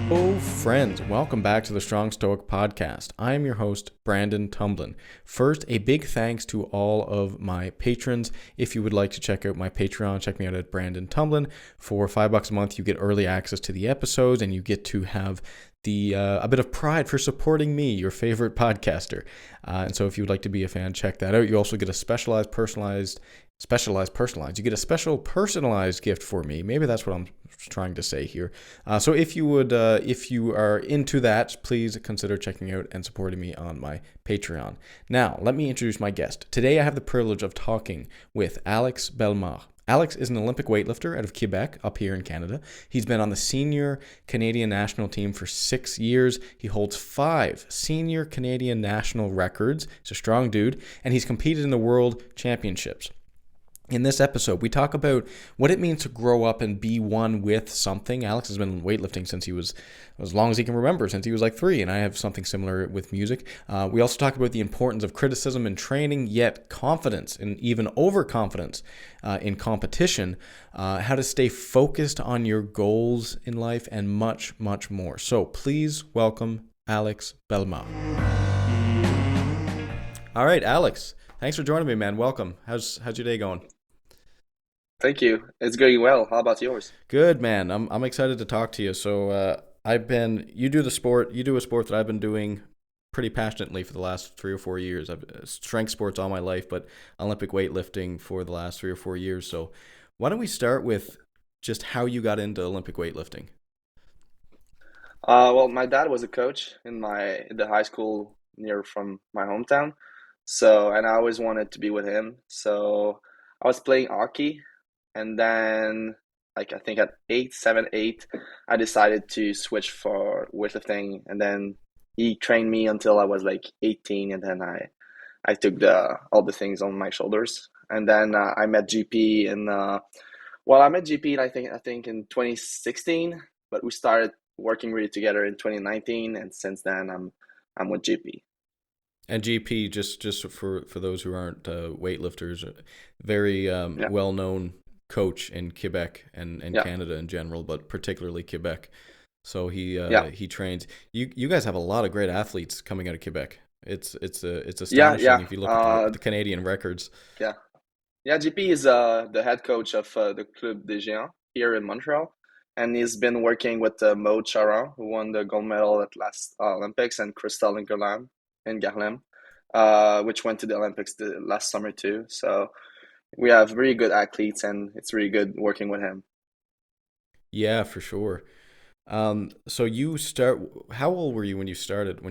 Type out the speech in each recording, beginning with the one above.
Hello, friends. Welcome back to the Strong Stoic podcast. I am your host, Brandon Tumblin. First, a big thanks to all of my patrons. If you would like to check out my Patreon, check me out at Brandon Tumblin. For $5 a month, you get early access to the episodes, and you get to have a bit of pride for supporting me, your favorite podcaster. And so, if you would like to be a fan, check that out. You also get a specialized. You get a special personalized gift for me. Maybe that's what I'm trying to say here. So if you are into that, please consider checking out and supporting me on my Patreon. Now, let me introduce my guest. Today, I have the privilege of talking with Alex Bellemarre. Alex is an Olympic weightlifter out of Quebec, up here in Canada. He's been on the senior Canadian national team for 6 years. He holds 5 senior Canadian national records. He's a strong dude, and he's competed in the World Championships. In this episode, we talk about what it means to grow up and be one with something. Alex has been weightlifting since he was, as long as he can remember, since he was like 3, and I have something similar with music. We also talk about the importance of criticism in training, yet confidence and even overconfidence in competition, how to stay focused on your goals in life, and much, much more. So please welcome Alex Bellemarre. All right, Alex, thanks for joining me, man. Welcome. How's your day going? Thank you. It's going well. How about yours? Good, man. I'm excited to talk to you. So you do a sport that I've been doing pretty passionately for the last 3 or 4 years. I've strength sports all my life, but Olympic weightlifting for the last 3 or 4 years. So why don't we start with just how you got into Olympic weightlifting? Well, my dad was a coach in the high school near from my hometown. And I always wanted to be with him. So I was playing hockey, and then like I think at 8, I decided to switch for weightlifting, and then he trained me until I was like 18, and then I took the all the things on my shoulders, and then I met GP I met GP I think in 2016, but we started working really together in 2019, and since then I'm with GP. And GP, just for those who aren't weightlifters, very Yeah, well known coach in Quebec and yeah, Canada in general, but particularly Quebec. So yeah, he trains. You guys have a lot of great athletes coming out of Quebec. It's yeah, astonishing yeah. if you look at the Canadian records. Yeah, yeah. GP is the head coach of the Club des Géants here in Montreal, and he's been working with Maud Charon, who won the gold medal at last Olympics, and Christelle in Garlem, which went to the Olympics the last summer too. So we have really good athletes, and it's really good working with him. Yeah, for sure. So you start. How old were you when you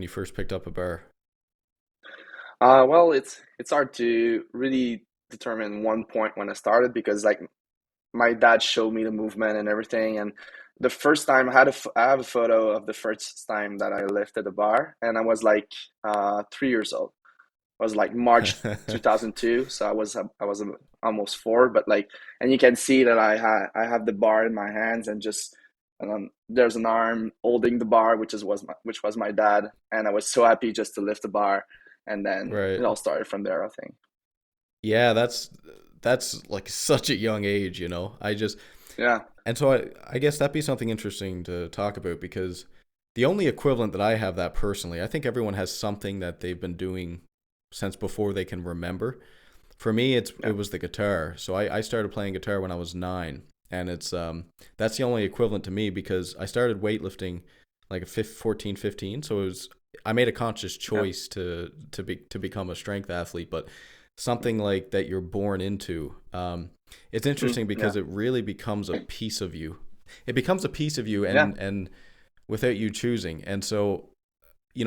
first picked up a bar? Well, it's hard to really determine one point when I started because like my dad showed me the movement and everything. And the first time I have a photo of the first time that I lifted a bar, and I was like 3 years old. It was like March 2002, so I was almost 4, but like, and you can see that I have the bar in my hands, and just there's an arm holding the bar, which was my dad, and I was so happy just to lift the bar, and then Right. it all started from there, I think. Yeah, that's like such a young age, you know. Yeah, And so I guess that'd be something interesting to talk about because the only equivalent that I have that personally, I think everyone has something that they've been doing since before they can remember. For me, yeah, it was the guitar. So I started playing guitar when I was 9, and that's the only equivalent to me because I started weightlifting like a 14, 15. So I made a conscious yeah. choice to become a strength athlete, but something like that you're born into. It's interesting Yeah, because it really becomes a piece of you. It becomes a piece of you, yeah. and without you choosing. And so,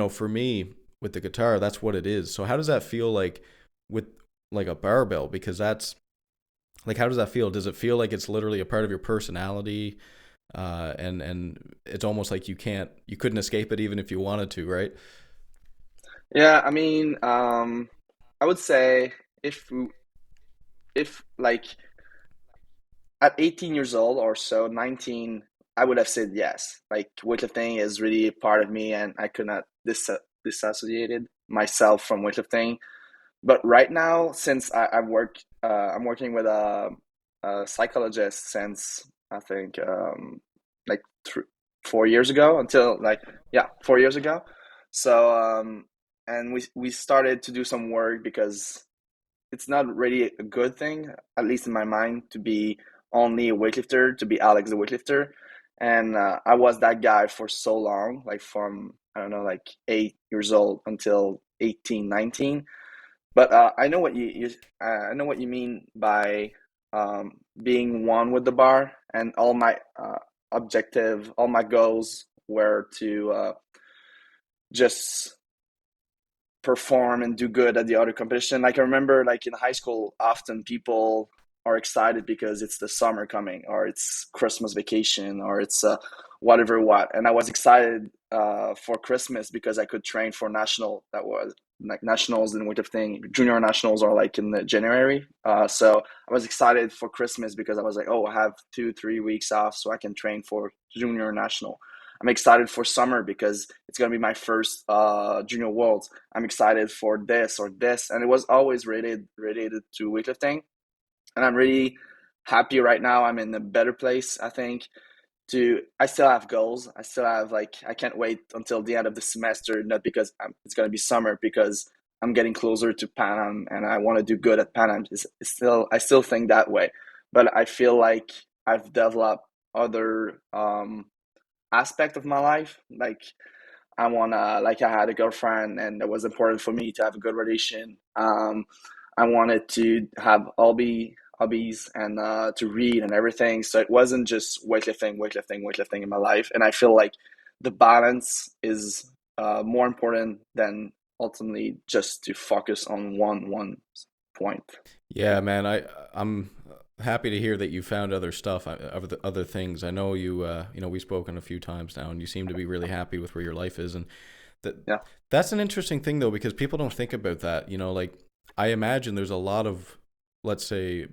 for me with the guitar, that's what it is. So how does that feel like with like a barbell? Because that's like, how does that feel? Does it feel like it's literally a part of your personality? And it's almost like you couldn't escape it even if you wanted to, right? Yeah, I mean, I would say if if like at 18 years old or so, 19, I would have said yes. Like weightlifting is really a part of me, and I could not disassociated myself from weightlifting. But right now, since I'm working with a psychologist since I think like 4 years ago until like, yeah, 4 years ago. So and we started to do some work because it's not really a good thing, at least in my mind, to be only a weightlifter, to be Alex the weightlifter. And I was that guy for so long, like from, I don't know, like 8 years old until 18, 19. But I know what I know what you mean by being one with the bar, and all my all my goals were to just perform and do good at the other competition. Like I remember, like in high school, often people are excited because it's the summer coming, or it's Christmas vacation, or it's whatever what. And I was excited for Christmas because I could train for national. That was like nationals in weightlifting. Junior nationals are like in the January. So I was excited for Christmas because I was like, oh, I have 2 3 weeks off, so I can train for junior national. I'm excited for summer because it's gonna be my first junior worlds. I'm excited for this or this, and it was always related to weightlifting. And I'm really happy right now. I'm in a better place, I think. I still have goals. I still have like I can't wait until the end of the semester. Not because it's gonna be summer, because I'm getting closer to Pan Am, and I want to do good at Pan Am. I still think that way, but I feel like I've developed other aspect of my life. Like I had a girlfriend, and it was important for me to have a good relation. I wanted to have hobbies and to read and everything. So it wasn't just weightlifting in my life. And I feel like the balance is more important than ultimately just to focus on one point. Yeah, man, I'm happy to hear that you found other stuff, other things. I know you know, we've spoken a few times now, and you seem to be really happy with where your life is, and that Yeah. that's an interesting thing though, because people don't think about that. You know, like I imagine there's a lot of, let's say,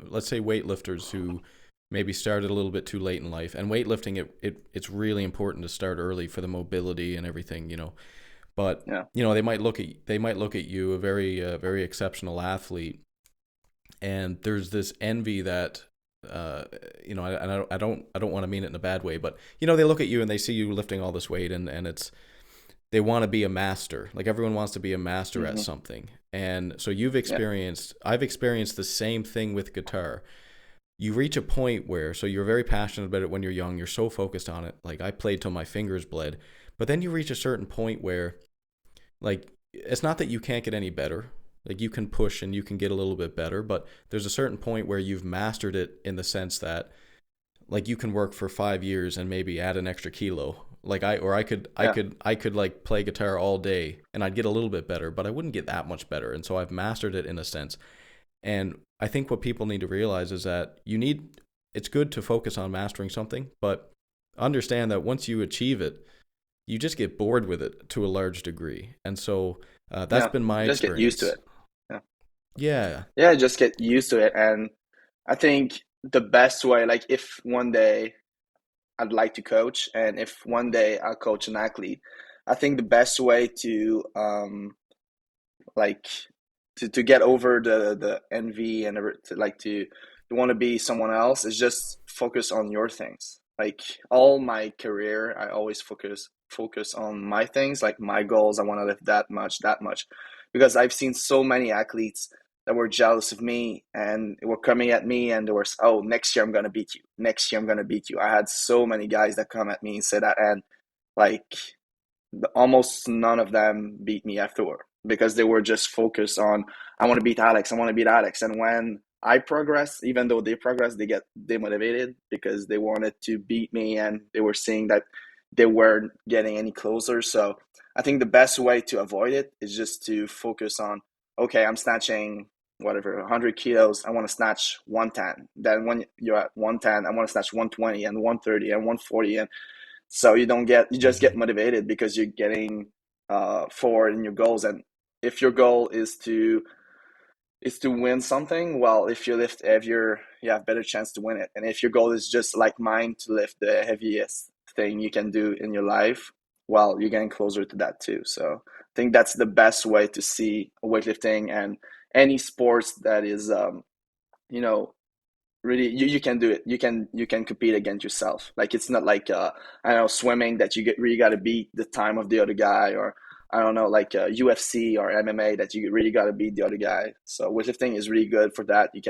weightlifters who maybe started a little bit too late in life, and weightlifting, it's really important to start early for the mobility and everything. You know, but Yeah. you know, they might look at you, a very exceptional athlete, and there's this envy that you know, I don't want to mean it in a bad way, but you know, they look at you and they see you lifting all this weight, and it's, they want to be a master. Like everyone wants to be a master at Hmm. something. And so Yeah. I've experienced the same thing with guitar. You reach a point where, so you're very passionate about it when you're young, you're so focused on it. Like I played till my fingers bled, but then you reach a certain point where, like, it's not that you can't get any better. Like you can push and you can get a little bit better, but there's a certain point where you've mastered it, in the sense that like you can work for 5 years and maybe add an extra kilo. Like Yeah. I could like play guitar all day and I'd get a little bit better, but I wouldn't get that much better. And so I've mastered it in a sense. And I think what people need to realize is that it's good to focus on mastering something, but understand that once you achieve it, you just get bored with it to a large degree. And so that's Yeah. been my Just get used to experience. it. Yeah. Yeah. Yeah, just get used to it. And I think the best way, like if one day I'd like to coach, and if one day I'll coach an athlete, I think the best way to like to get over the envy and to like to want to be someone else is just focus on your things. Like all my career, I always focus on my things, like my goals. I want to lift that much, because I've seen so many athletes that were jealous of me and were coming at me, and there was, oh, next year I'm gonna beat you. Next year I'm gonna beat you. I had so many guys that come at me and say that, and like almost none of them beat me afterward because they were just focused on, I want to beat Alex, I want to beat Alex. And when I progress, even though they progress, they get demotivated because they wanted to beat me and they were seeing that they weren't getting any closer. So I think the best way to avoid it is just to focus on, okay, I'm snatching whatever 100 kilos, I want to snatch 110. Then when you're at 110, I want to snatch 120 and 130 and 140. And so you just get Hmm. motivated because you're getting forward in your goals. And if your goal is to win something, well, if you lift heavier, you have better chance to win it. And if your goal is just like mine, to lift the heaviest thing you can do in your life, well, you're getting closer to that too. So I think that's the best way to see weightlifting and any sports that is you know really you can do it. You can compete against yourself. Like it's not like I don't know, swimming that you get really got to beat the time of the other guy, or I don't know, like UFC or MMA that you really got to beat the other guy. So weightlifting is really good for that. You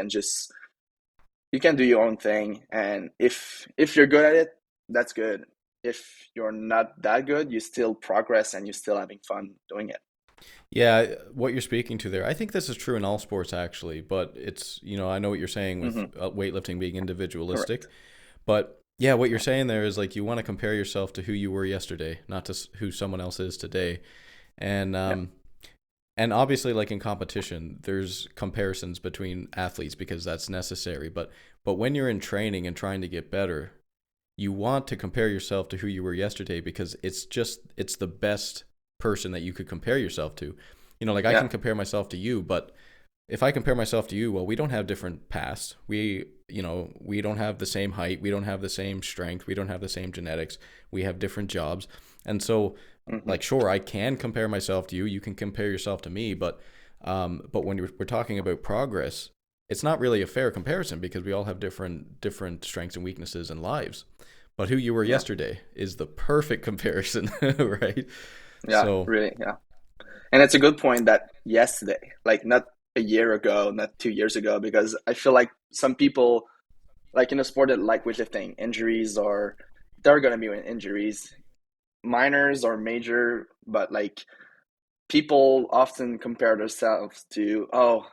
can do your own thing, and if you're good at it, that's good. If you're not that good, you still progress and you're still having fun doing it. Yeah, what you're speaking to there, I think this is true in all sports actually, but I know what you're saying with Hmm. weightlifting being individualistic, Correct. but yeah, what you're saying there is like you want to compare yourself to who you were yesterday, not to who someone else is today. And Yeah. and obviously like in competition, there's comparisons between athletes because that's necessary, but when you're in training and trying to get better, you want to compare yourself to who you were yesterday because it's the best person that you could compare yourself to. Like I Yeah. can compare myself to you, but if I compare myself to you, well, we don't have different pasts. We don't have the same height, we don't have the same strength, we don't have the same genetics. We have different jobs. And so Hmm. like sure, I can compare myself to you, you can compare yourself to me, but when we're talking about progress, it's not really a fair comparison because we all have different strengths and weaknesses and lives. But who you were Yeah. yesterday is the perfect comparison, right? Yeah. So, Really. Yeah. And it's a good point that yesterday, like not a year ago, not 2 years ago, because I feel like some people, like in a sport that like weightlifting, injuries or there are gonna be injuries, minors or major, but like people often compare themselves to, oh,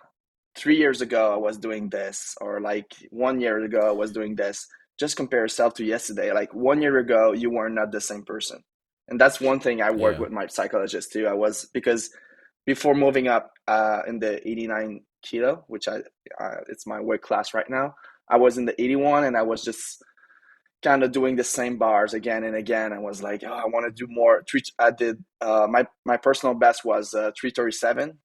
3 years ago I was doing this, or like 1 year ago I was doing this. Just compare yourself to yesterday. Like 1 year ago, you were not the same person. And that's one thing I work yeah. with my psychologist too. I was because before moving up in the 89 kilo, which it's my weight class right now, I was in the 81 and I was just kind of doing the same bars again and again. I was like, oh, I want to do more. I did my personal best was 337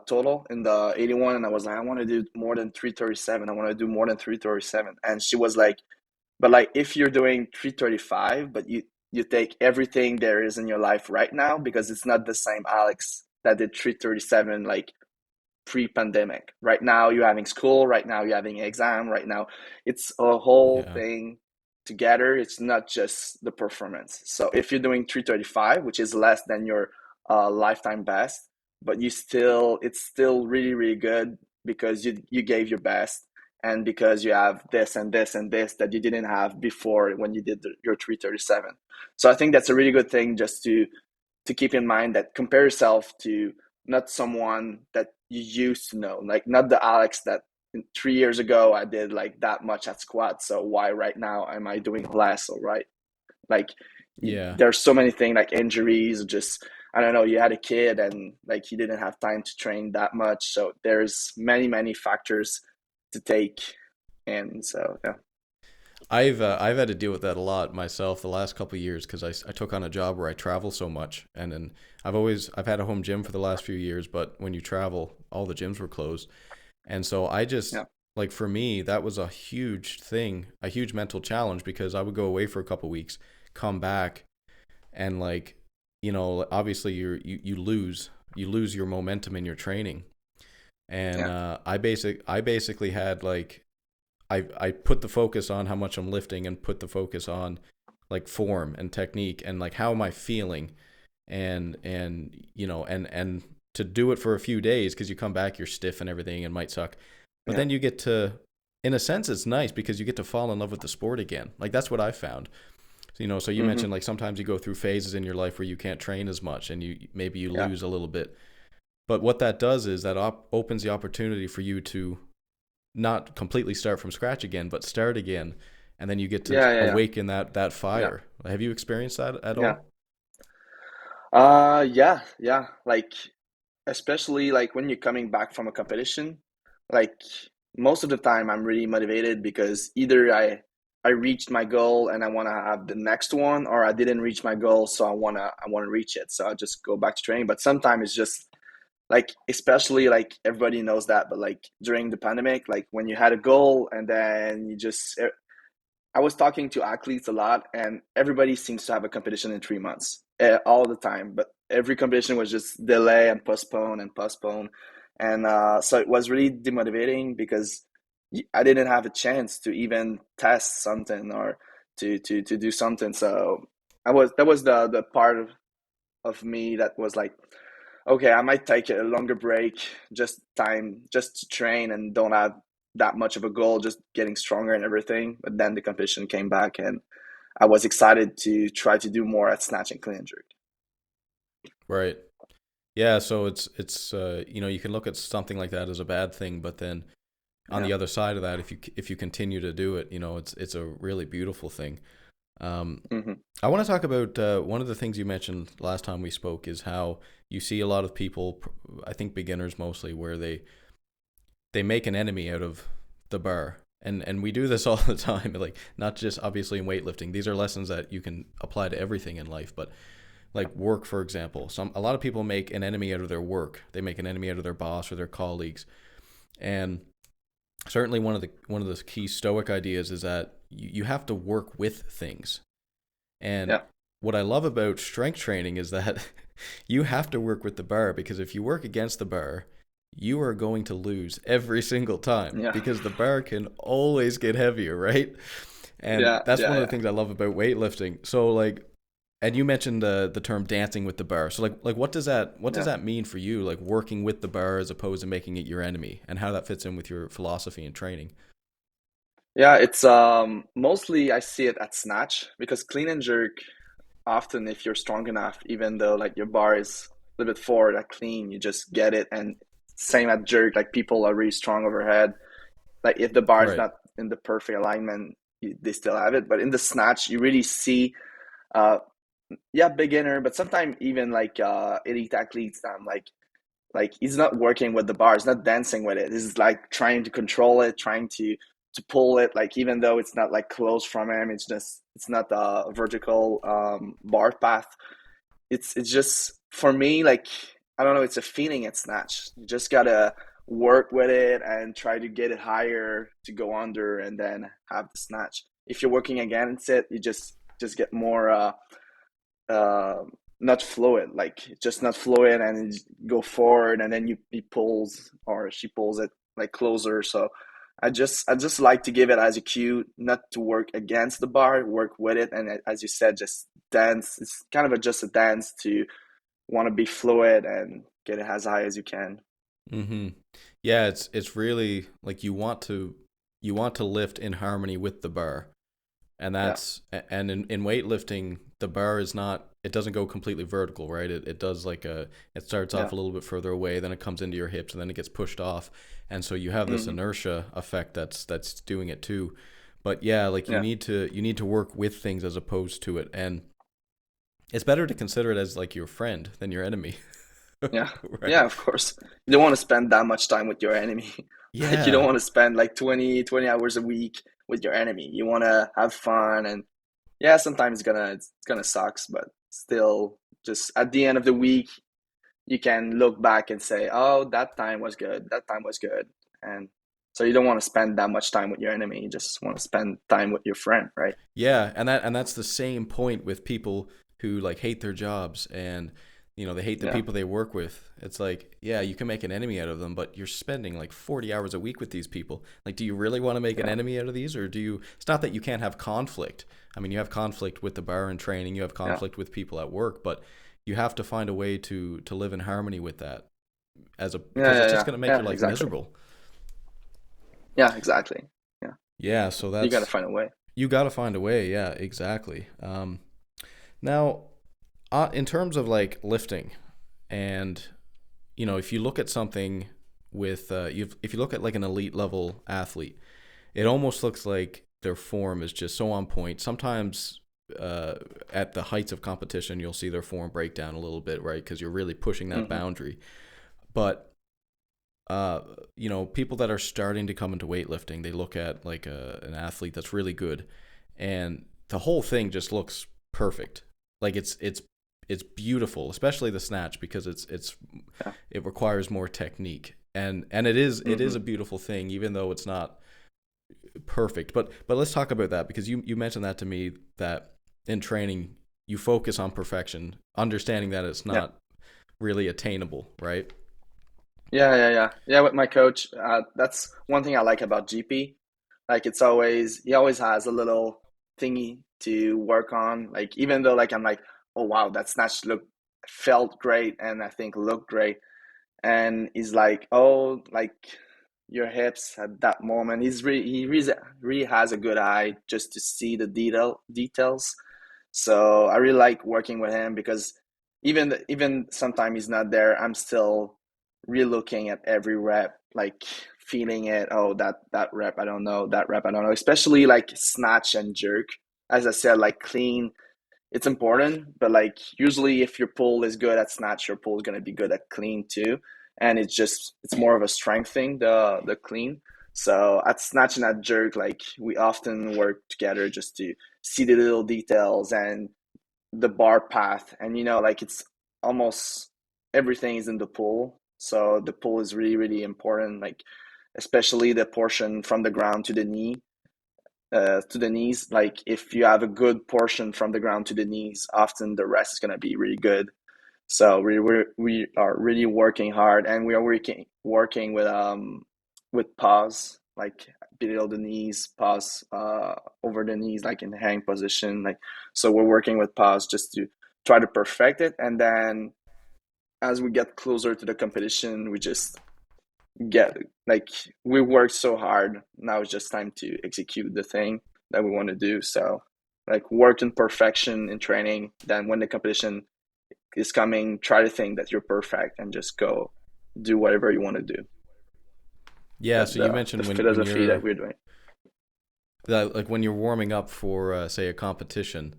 total in the 81, and I was like, I want to do more than 337. I want to do more than 337. And she was like, but like if you're doing 335, but you take everything there is in your life right now, because it's not the same Alex that did 337 like pre-pandemic. Right now you're having school, right now you're having exam, right now it's a whole Yeah. thing together. It's not just the performance. So if you're doing 335, which is less than your lifetime best, but it's still really really good because you gave your best, and because you have this and this and this that you didn't have before when you did your 337. So I think that's a really good thing just to keep in mind, that compare yourself to not someone that you used to know, like not the Alex that 3 years ago I did like that much at squat. So why right now am I doing less? Or right, like Yeah. there's so many things like injuries, just I don't know, you had a kid and like you didn't have time to train that much. So there's many factors to take in. So yeah. I've had to deal with that a lot myself the last couple of years because I took on a job where I travel so much, and then I've had a home gym for the last few years, but when you travel, all the gyms were closed, and so I just Yeah. like for me that was a huge thing, a huge mental challenge because I would go away for a couple of weeks, come back, and like obviously you lose your momentum in your training, and Yeah. I basically had like I put the focus on how much I'm lifting and put the focus on like form and technique and like how am I feeling and and to do it for a few days because you come back you're stiff and everything and might suck, but Yeah. then you get to, in a sense it's nice because you get to fall in love with the sport again. Like that's what I found. So, so you Hmm. mentioned like sometimes you go through phases in your life where you can't train as much and you Yeah. lose a little bit, but what that does is that opens the opportunity for you to not completely start from scratch again, but start again, and then you get to Yeah. Yeah. Yeah. awaken that Yeah. fire. Have you experienced that at Yeah. all? Yeah, yeah. Like, especially like when you're coming back from a competition, like most of the time I'm really motivated because either I reached my goal and I want to have the next one, or I didn't reach my goal, so I want to reach it. So I just go back to training. But sometimes it's just like, especially like everybody knows that, but like during the pandemic, like when you had a goal and then you just I was talking to athletes a lot, and everybody seems to have a competition in 3 months, all the time. But every competition was just delay and postpone and postpone, and so it was really demotivating because I didn't have a chance to even test something or to do something. So that was the part of me that was like, okay, I might take a longer break, just to train and don't have that much of a goal, just getting stronger and everything. But then the competition came back, and I was excited to try to do more at snatch and clean and jerk. Right. Yeah, so it's you know, you can look at something like that as a bad thing, but then on Yeah. the other side of that, if you continue to do it, you know, it's a really beautiful thing. Um, Hmm. I want to talk about one of the things you mentioned last time we spoke is how you see a lot of people, I think beginners mostly, where they make an enemy out of the bar. And we do this all the time, like not just obviously in weightlifting. These are lessons that you can apply to everything in life, but like work, for example. A lot of people make an enemy out of their work. They make an enemy out of their boss or their colleagues. And certainly one of the key Stoic ideas is that you have to work with things. And Yeah. what I love about strength training is that you have to work with the bar, because if you work against the bar, you are going to lose every single time Yeah. because the bar can always get heavier, right? And Yeah. that's Yeah. one of the Yeah. things I love about weightlifting. So like, and you mentioned the term dancing with the bar. So like what does Yeah. that mean for you, like working with the bar as opposed to making it your enemy, and how that fits in with your philosophy and training? Yeah, it's mostly I see it at snatch because clean and jerk often if you're strong enough, even though like your bar is a little bit forward at clean, you just get it. And same at jerk, like people are really strong overhead. Like if the bar is Right. not in the perfect alignment, they still have it. But in the snatch, you really see, uh, yeah, beginner, but sometimes even like elite athletes, like he's not working with the bar, he's not dancing with it. He's like trying to control it, trying to pull it, like even though it's not like close from him, it's not a vertical bar path. It's just for me like I don't know, it's a feeling at snatch. You just gotta work with it and try to get it higher to go under and then have the snatch. If you're working against it, you just get more uh, not fluid, like just not fluid, and go forward, and then he pulls or she pulls it like closer. So I just like to give it as a cue, not to work against the bar, work with it, and as you said, just dance. It's kind of just a dance to want to be fluid and get it as high as you can. Mm-hmm. Yeah, it's really like you want to lift in harmony with the bar. And Yeah. and in weightlifting, the bar is not, it doesn't go completely vertical, right? It does like it starts off Yeah. a little bit further away, then it comes into your hips, and then it gets pushed off. And so you have this Hmm. inertia effect that's doing it too. But yeah, like Yeah. you need to work with things as opposed to it. And it's better to consider it as like your friend than your enemy. Yeah. Yeah, Right? of course. You don't want to spend that much time with your enemy. Like you don't Yeah. want to spend like 20 hours a week with your enemy. You want to have fun and yeah, sometimes it's gonna sucks, but still just at the end of the week you can look back and say, "Oh, that time was good. That time was good." And so you don't want to spend that much time with your enemy. You just want to spend time with your friend, right? Yeah, and that's the same point with people who like hate their jobs, and you know, they hate the Yeah. people they work with. It's like, yeah, you can make an enemy out of them, but you're spending like 40 hours a week with these people. Like, do you really want to make an Yeah. enemy out of these, or do you, it's not that you can't have conflict. I mean, you have conflict with the bar and training, you have Yeah. conflict with people at work, but you have to find a way to live in harmony with that, Yeah, because it's yeah, just yeah. going to make your Yeah, life exactly. miserable. Yeah, exactly. Yeah. Yeah, so You got to that's, find a way. you got to find a way. Yeah, exactly. Now, in terms of like lifting, and you know, if you look at something with if you look at like an elite level athlete, it almost looks like their form is just so on point. Sometimes at the heights of competition, you'll see their form break down a little bit, right? Because you're really pushing that Hmm. boundary. But uh, you know, people that are starting to come into weightlifting, they look at like an athlete that's really good, and the whole thing just looks perfect. Like it's beautiful, especially the snatch, because Yeah. it requires more technique, and it is Hmm. a beautiful thing, even though it's not perfect. But let's talk about that, because you mentioned that to me, that in training you focus on perfection, understanding that it's Yeah. not really attainable, right? Yeah, with my coach, that's one thing I like about GP. Like it's always he always has a little thingy to work on. Like even though like I'm like, oh wow, that snatch look felt great and I think looked great. And he's like, oh, like your hips at that moment. He really has a good eye just to see the details. So I really like working with him because even sometimes he's not there, I'm still re-looking at every rep, like feeling it. Oh, that rep I don't know, that rep I don't know. Especially like snatch and jerk. As I said, like clean it's important, but like usually if your pull is good at snatch, your pull is gonna be good at clean too. And it's more of a strength thing, the clean. So at snatch and at jerk, like we often work together just to see the little details and the bar path. And like it's almost everything is in the pull. So the pull is really, really important, like especially the portion from the ground to the knees. Like if you have a good portion from the ground to the knees, often the rest is gonna be really good. So we are really working hard, and we are working with pause, like below the knees, pause over the knees, like in the hang position. Like so, we're working with pause just to try to perfect it, and then as we get closer to the competition, we just get like we worked so hard. Now it's just time to execute the thing that we want to do. So like work in perfection in training. Then when the competition is coming, try to think that you're perfect and just go do whatever you want to do. Yeah, That's so you the mentioned when philosophy that you're we're doing. like when you're warming up for say a competition,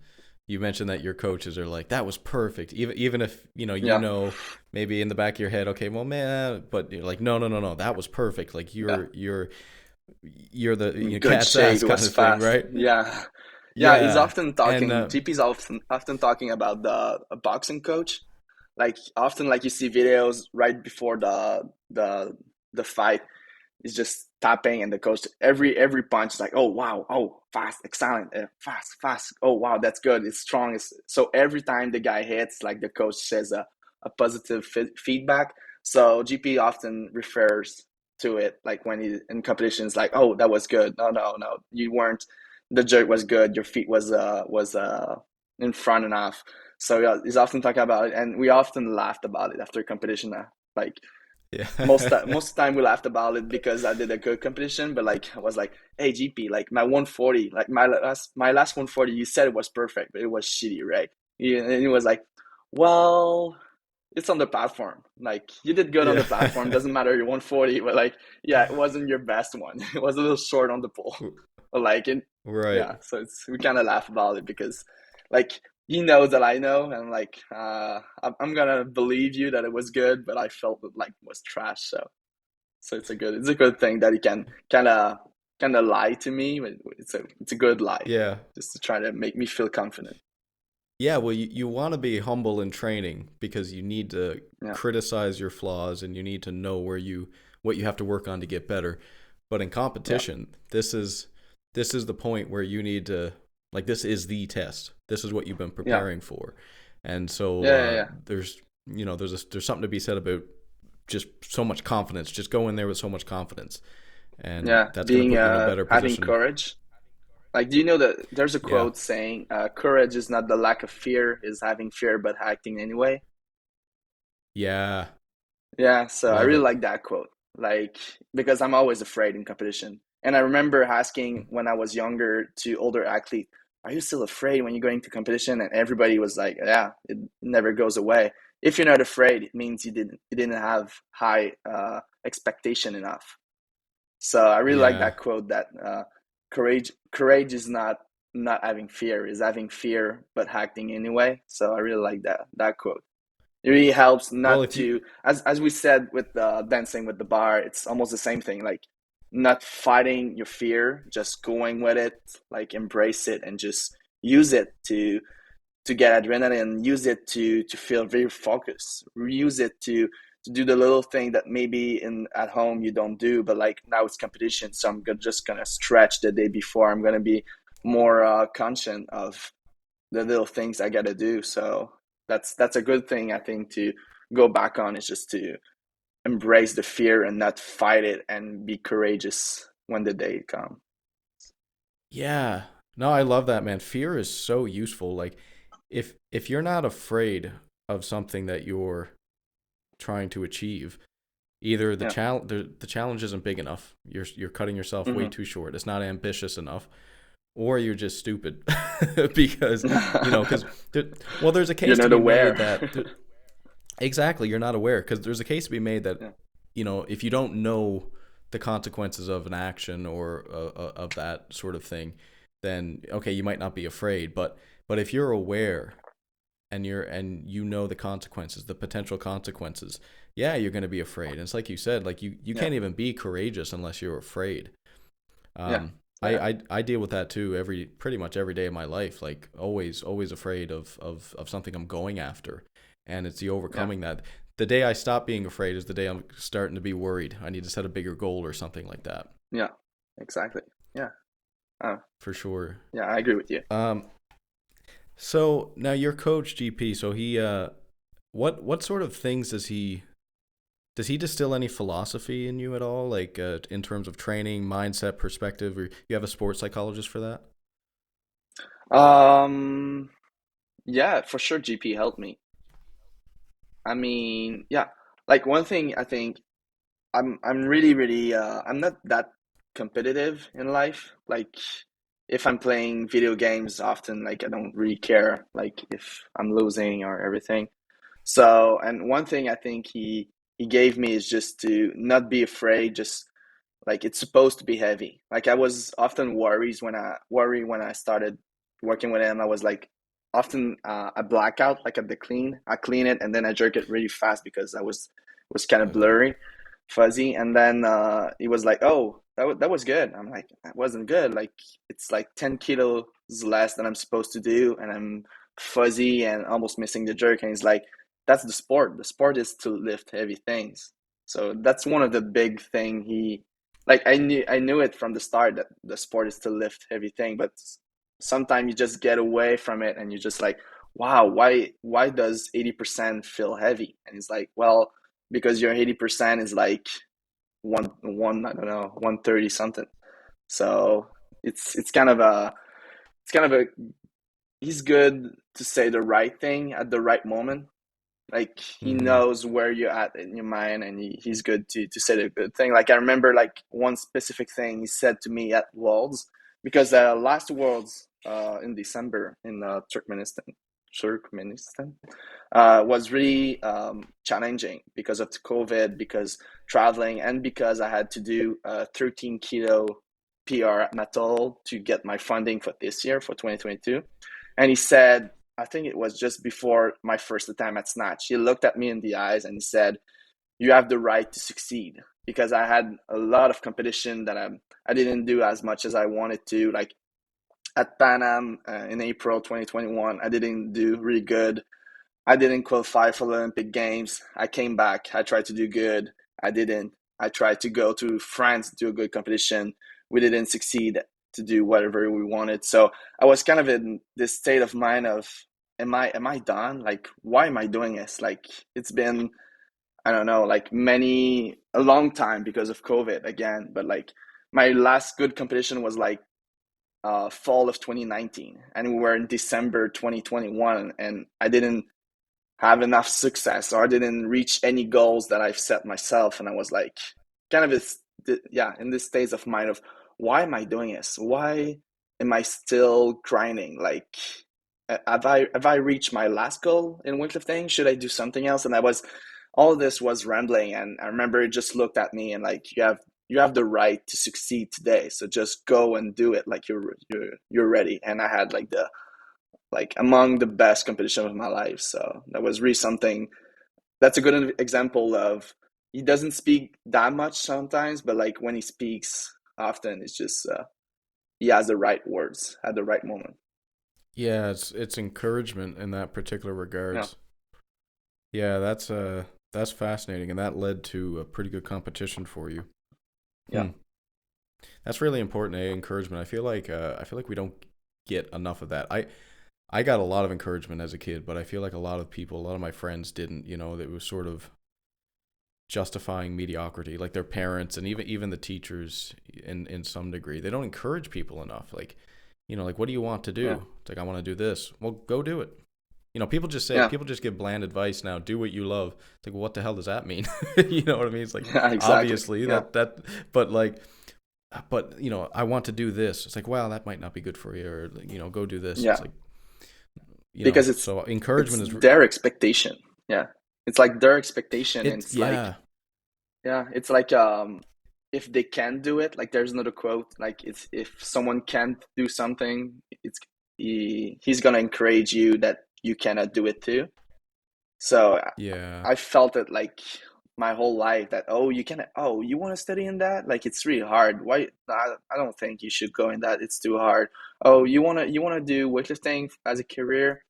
you mentioned that your coaches are like that was perfect, even if Yeah, maybe in the back of your head, okay, well man, but you're like no no no no, that was perfect, like yeah. you're the Good cat's shape. ass It kind was of thing, fast. right? Yeah, yeah. He's Yeah, often and talking. GP's often talking about the a boxing coach. Like often, like you see videos right before the fight. He's just tapping, and the coach every punch is like, oh wow, oh fast, excellent, fast, fast. Oh wow, that's good. It's strong. So every time the guy hits, like the coach says a positive feedback. So GP often refers to it like when he in competitions, like, oh that was good. No, no, no, you weren't. The jerk was good. Your feet was in front enough. So yeah, he's often talking about it, and we often laughed about it after competition. Like yeah. most of the time we laughed about it because I did a good competition, but like I was like, hey GP, like my 140, like my last 140, you said it was perfect, but it was shitty, right? And he was like, well, it's on the platform. Like you did good on Yeah. the platform, doesn't matter your 140, but like yeah, it wasn't your best one. It was a little short on the pull. But like it, Right. yeah, so it's we kind of laugh about it because like he knows that I know, and like I'm gonna believe you that it was good, but I felt it like was trash. So it's a good thing that he can kind of lie to me, but it's a good lie, Yeah. just to try to make me feel confident. Yeah, well, you want to be humble in training because you need to Yeah, criticize your flaws and you need to know what you have to work on to get better. But in yeah, competition, this is the point where you need to like this is the test. This is what you've been yeah, preparing for. And so yeah, yeah, yeah. there's something to be said about just so much confidence. Just go in there with so much confidence, and Yeah, that's going to being put you in a better having position. courage. Like, do you know that there's a Yeah. quote saying, "Courage is not the lack of fear, is having fear but acting anyway." Yeah. Yeah, so I Love really it. like that quote. Like, because I'm always afraid in competition. And I remember asking when I was younger to older athletes, "Are you still afraid when you're going to competition?" And everybody was like, "Yeah, it never goes away." If you're not afraid, it means you didn't have high expectation enough. So I really like Yeah. that quote that courage is not having fear, is having fear but acting anyway. So I really like that quote. It really helps Well, not if you to, as we said with the dancing with the bar, it's almost the same thing. Like not fighting your fear, just going with it, like embrace it and just use it to get adrenaline, use it to feel very focused, use it to do the little thing that maybe in at home you don't do, but like now it's competition, so I'm just gonna stretch the day before. I'm gonna be more conscious of the little things I gotta do. So that's a good thing I think to go back on is just to embrace the fear and not fight it and be courageous when the day comes. Yeah. No, I love that, man. Fear is so useful. Like if you're not afraid of something that you're trying to achieve, either Yeah. the challenge isn't big enough. You're cutting yourself way Hmm. too short. It's not ambitious enough, or you're just stupid because because well, there's a You're case to not be made aware. that exactly you're not aware because there's a case to be made that Yeah. if you don't know the consequences of an action or of that sort of thing, then okay, you might not be afraid, but if you're aware and you know the consequences, the potential consequences, yeah, you're going to be afraid. And it's like you said, like you Yeah. can't even be courageous unless you're afraid. Yeah. I, Yeah. I deal with that too pretty much every day of my life, like always afraid of something I'm going after. And it's the Yeah. overcoming that. The day I stop being afraid is the day I'm starting to be worried. I need to set a bigger goal or something like that. Yeah. Exactly. Yeah. Uh, For sure. yeah. I agree with you. Um, so now your coach GP, so he what sort of things does he distill any philosophy in you at all, like in terms of training, mindset, perspective, or you have a sports psychologist for that? Um, yeah, for sure GP helped me. I mean, yeah, like one thing I think I'm really really I'm not that competitive in life. Like if I'm playing video games often, like I don't really care like if I'm losing or everything. So, and one thing I think he gave me is just to not be afraid, just like it's supposed to be heavy. Like I was often worry when I started working with him. I was like often a blackout, like at the clean. I clean it and then I jerk it really fast because I was kind of Oh, blurry, fuzzy. And then he was like, "Oh, that was good." I'm like, "That wasn't good. Like it's like 10 kilos less than I'm supposed to do, and I'm fuzzy and almost missing the jerk." And he's like, "That's the sport. The sport is to lift heavy things." So that's one of the big thing he like I knew it from the start that the sport is to lift heavy thing, but sometimes you just get away from it and you're just like, wow, why does 80% feel heavy? And it's like, well, because your 80% is like one I don't know 130 something. So it's kind of a it's kind of a he's good to say the right thing at the right moment, like he mm-hmm. knows where you're at in your mind, and he's good to say the good thing. Like I remember like one specific thing he said to me at Worlds, because last Worlds in December in Turkmenistan was really challenging because of the COVID, because traveling, and because I had to do a 13 kilo PR at Matol to get my funding for this year for 2022. And he said, I think it was just before my first attempt at snatch, he looked at me in the eyes and he said, "You have the right to succeed." Because I had a lot of competition that I didn't do as much as I wanted to. Like at Pan Am in April 2021, I didn't do really good. I didn't qualify for the Olympic Games. I came back. I tried to do good. I didn't. I tried to go to France, do a good competition. We didn't succeed to do whatever we wanted. So I was kind of in this state of mind of, am I done? Like, why am I doing this? Like, it's been, I don't know, like a long time because of COVID again. But like my last good competition was like fall of 2019, and we were in December 2021, and I didn't have enough success, or I didn't reach any goals that I've set myself. And I was like, kind of this, yeah, in this state of mind of, why am I doing this? Why am I still grinding? Like, have I reached my last goal in weightlifting? Should I do something else? And all this was rambling. And I remember it just looked at me and like, you have the right to succeed today. So just go and do it. Like you're ready. And I had like among the best competition of my life. So that was really something. That's a good example of, he doesn't speak that much sometimes, but like when he speaks often, it's just he has the right words at the right moment. Yeah, it's encouragement in that particular Yeah, regards. Yeah, that's fascinating, and that led to a pretty good competition for you. yeah, Hmm. That's really important, encouragement. I feel like we don't get enough of that. I got a lot of encouragement as a kid, but I feel like a lot of people, a lot of my friends didn't. It was sort of justifying mediocrity, like their parents and even the teachers in some degree. They don't encourage people enough. Like, like, what do you want to Yeah. do? It's like, I want to do this. Well, go do it. Yeah. People just give bland advice now. Do what you love. It's like, well, what the hell does that mean? You know what I mean? It's like, Yeah, exactly. obviously Yeah. but like, but I want to do this. It's like, well, that might not be good for you, or go do this. It's Yeah. like, Because so it's encouragement is, their expectation. Yeah. It's like their expectation, and it's like, yeah. yeah, it's like if they can do it, like there's another quote, like it's if someone can't do something, he's gonna encourage you that you cannot do it too. So Yeah. I felt it like my whole life that, oh, you can, oh, you want to study in that, like it's really hard, why, I don't think you should go in that, it's too hard. Oh, you want to do weightlifting as a career,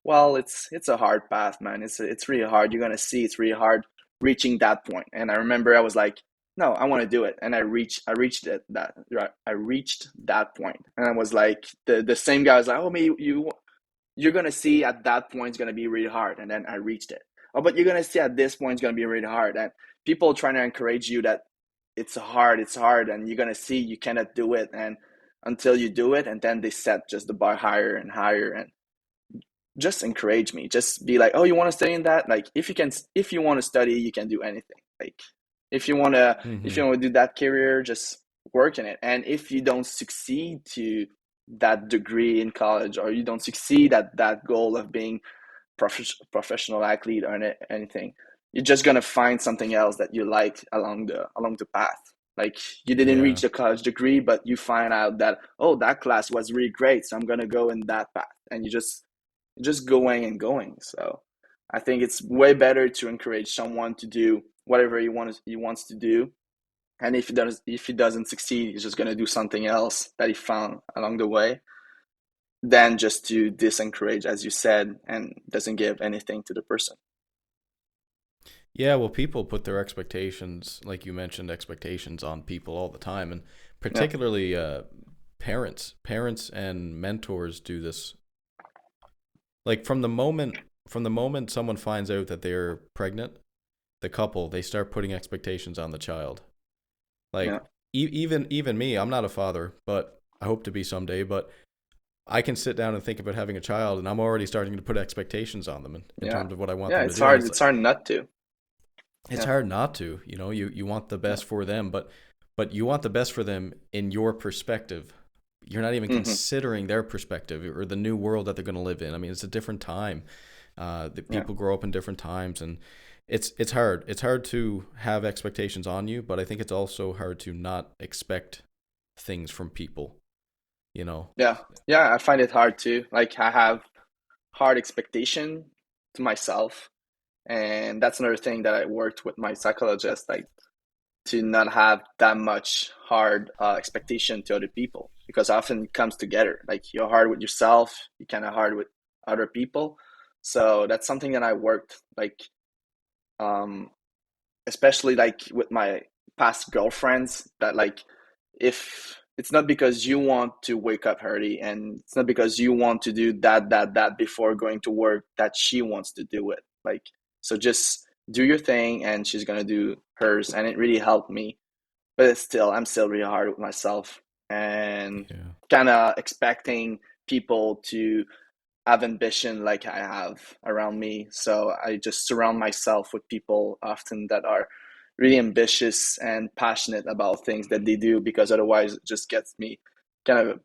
well, it's a hard path, man. It's really hard. You're gonna see it's really hard reaching that point. And I remember I was like, no, I want to do it. And I reached it, that right. I reached that point. And I was like, the same guy was like, oh, maybe you're gonna see at that point it's gonna be really hard. And then I reached it. Oh, but you're gonna see at this point it's gonna be really hard. And people trying to encourage you that it's hard, and you're gonna see you cannot do it, and until you do it, and then they set just the bar higher and higher, and just encourage me, just be like, oh, you want to study in that, like if you want to study, you can do anything, like if you Hmm. want to do that career, just work in it. And if you don't succeed to that degree in college, or you don't succeed at that goal of being professional athlete or anything, you're just gonna find something else that you like along the path. Like you didn't reach Yeah. the college degree, but you find out that, oh, that class was really great, so I'm gonna go in that path, and you just going and going. So I think it's way better to encourage someone to do whatever he wants to do. And if he doesn't succeed, he's just gonna do something else that he found along the way, than just to disencourage, as you said, and doesn't give anything to the person. Yeah, well, people put their expectations, like you mentioned, expectations on people all the time, and Yeah, particularly parents and mentors do this. Like from the moment someone finds out that they're pregnant, the couple, they start putting expectations on the child. yeah, Like even me, I'm not a father, but I hope to be someday. But I can sit down and think about having a child, and I'm already starting to put expectations on them in yeah, terms of what I want yeah. them to It's do, and hard. it's It's like, hard not to. it's Yeah, hard not to. You want the yeah. best for them, but you want the best for them in your perspective. You're not even Hmm. considering their perspective or the new world that they're going to live in. I mean, it's a different time. The Yeah, people grow up in different times, and it's hard. It's hard to have expectations on you, but I think it's also hard to not expect things from people. You know. yeah, yeah. I find it hard too. Like I have hard expectation to myself, and that's another thing that I worked with my psychologist, like to not have that much hard expectation to other people, because often it comes together. Like you're hard with yourself, you're kind of hard with other people. So that's something that I worked, like um, especially like with my past girlfriends, that like if it's not because you want to wake up early, and it's not because you want to do that before going to work, that she wants to do it. Like, so just do your thing, and she's gonna do hers. And it really helped me. But I'm still really hard with myself, and Yeah. kind of expecting people to have ambition like I have around me. So I just surround myself with people often that are really ambitious and passionate about things that they do, because otherwise it just gets me kind of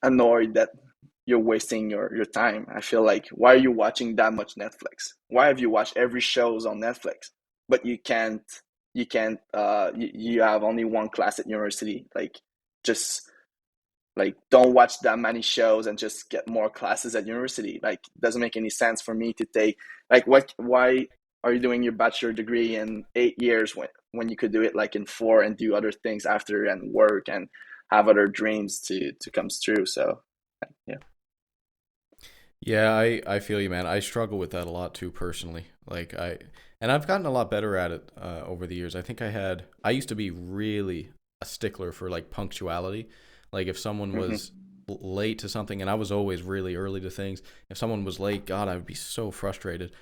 annoyed that you're wasting your time. I feel like, why are you watching that much Netflix? Why have you watched every shows on Netflix, but you have only one class at university? Like, just like, don't watch that many shows and just get more classes at university. Like, it doesn't make any sense for me to take, like, what why are you doing your bachelor degree in 8 years when you could do it like in four, and do other things after, and work, and have other dreams to come true. So yeah. Yeah, I feel you, man. I struggle with that a lot too personally. And I've gotten a lot better at it over the years. I used to be really a stickler for like punctuality. Like if someone Hmm. was late to something, and I was always really early to things. If someone was late, God, I would be so frustrated.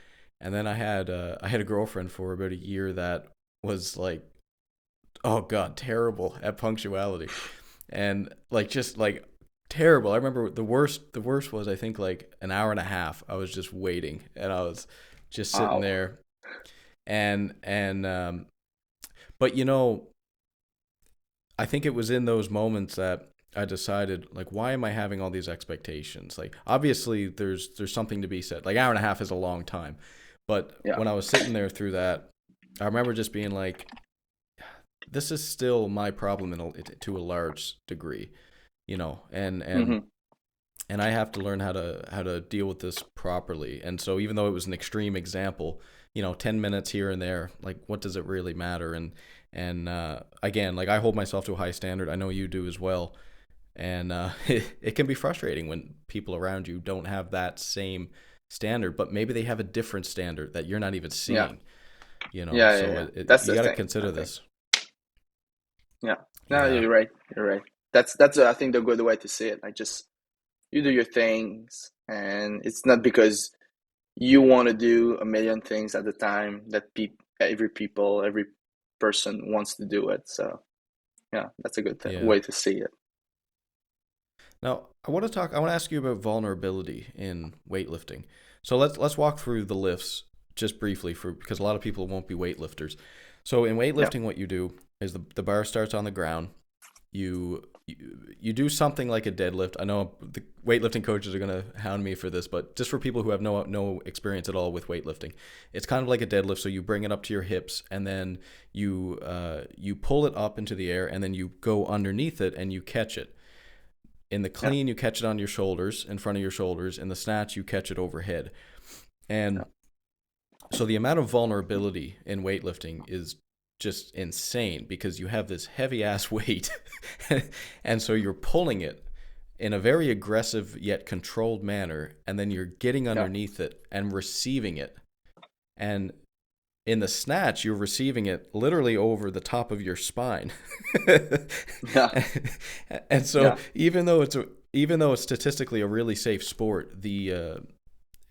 And then I had a girlfriend for about a year that was like, oh God, terrible at punctuality. And like just like terrible. I remember the worst was I think like an hour and a half. I was just waiting and I was just sitting Wow. there and but you know, I think it was in those moments that I decided like why am I having all these expectations? Like obviously there's something to be said. Like hour and a half is a long time. But Yeah. when I was sitting there through that, I remember just being like this is still my problem to a large degree, you know, Hmm. and I have to learn how to deal with this properly. And so even though it was an extreme example, you know, 10 minutes here and there, like what does it really matter? And again, like I hold myself to a high standard. I know you do as well. And it can be frustrating when people around you don't have that same standard, but maybe they have a different standard that you're not even Yeah. seeing, you know. Yeah. Yeah. So Yeah. That's you the got to thing, I consider think. this. Yeah. No, Yeah. you're right. You're right. That's I think the good way to see it. Like just you do your things, and it's not because you want to do a million things at the time that every person wants to do it. So yeah, that's a good Yeah. way to see it. Now, I want to ask you about vulnerability in weightlifting. So let's walk through the lifts just briefly for because a lot of people won't be weightlifters. So in Yeah. weightlifting what you do is the bar starts on the ground. You you do something like a deadlift. I know the weightlifting coaches are going to hound me for this, but just for people who have no experience at all with weightlifting, it's kind of like a deadlift. So you bring it up to your hips, and then you pull it up into the air, and then you go underneath it and you catch it. In the Yeah. clean, you catch it on your shoulders, in front of your shoulders. In the snatch, you catch it overhead. Yeah. And so the amount of vulnerability in weightlifting is just insane because you have this heavy ass weight. And so you're pulling it in a very aggressive yet controlled manner. And then you're getting Yeah. underneath it and receiving it. And in the snatch, you're receiving it literally over the top of your spine. Yeah. And so Yeah. even though it's statistically a really safe sport, the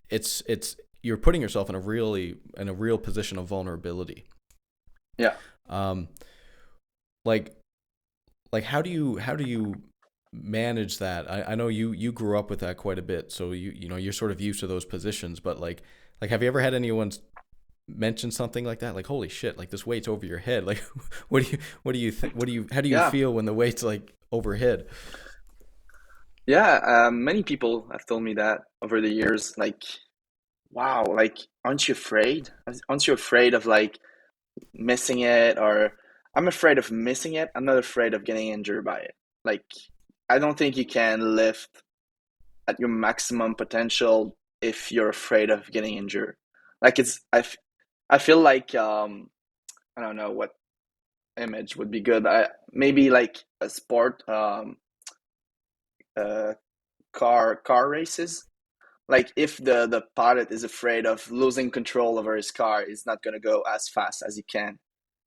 it's you're putting yourself in a real position of vulnerability. Yeah. Um, like how do you manage that? I know you grew up with that quite a bit, so you know you're sort of used to those positions. But like have you ever had anyone mention something like that? Like holy shit, like this weight's over your head. Like what do you how do you Yeah. feel when the weight's like overhead? Yeah. Many people have told me that over the years. Like, wow, like, aren't you afraid? Aren't you afraid of like missing it? Or I'm afraid of missing it. I'm not afraid of getting injured by it. Like, I don't think you can lift at your maximum potential if you're afraid of getting injured. Like, I feel like I don't know what image would be good. Maybe like a sport, uh, car races. Like if the pilot is afraid of losing control over his car, he's not gonna go as fast as he can.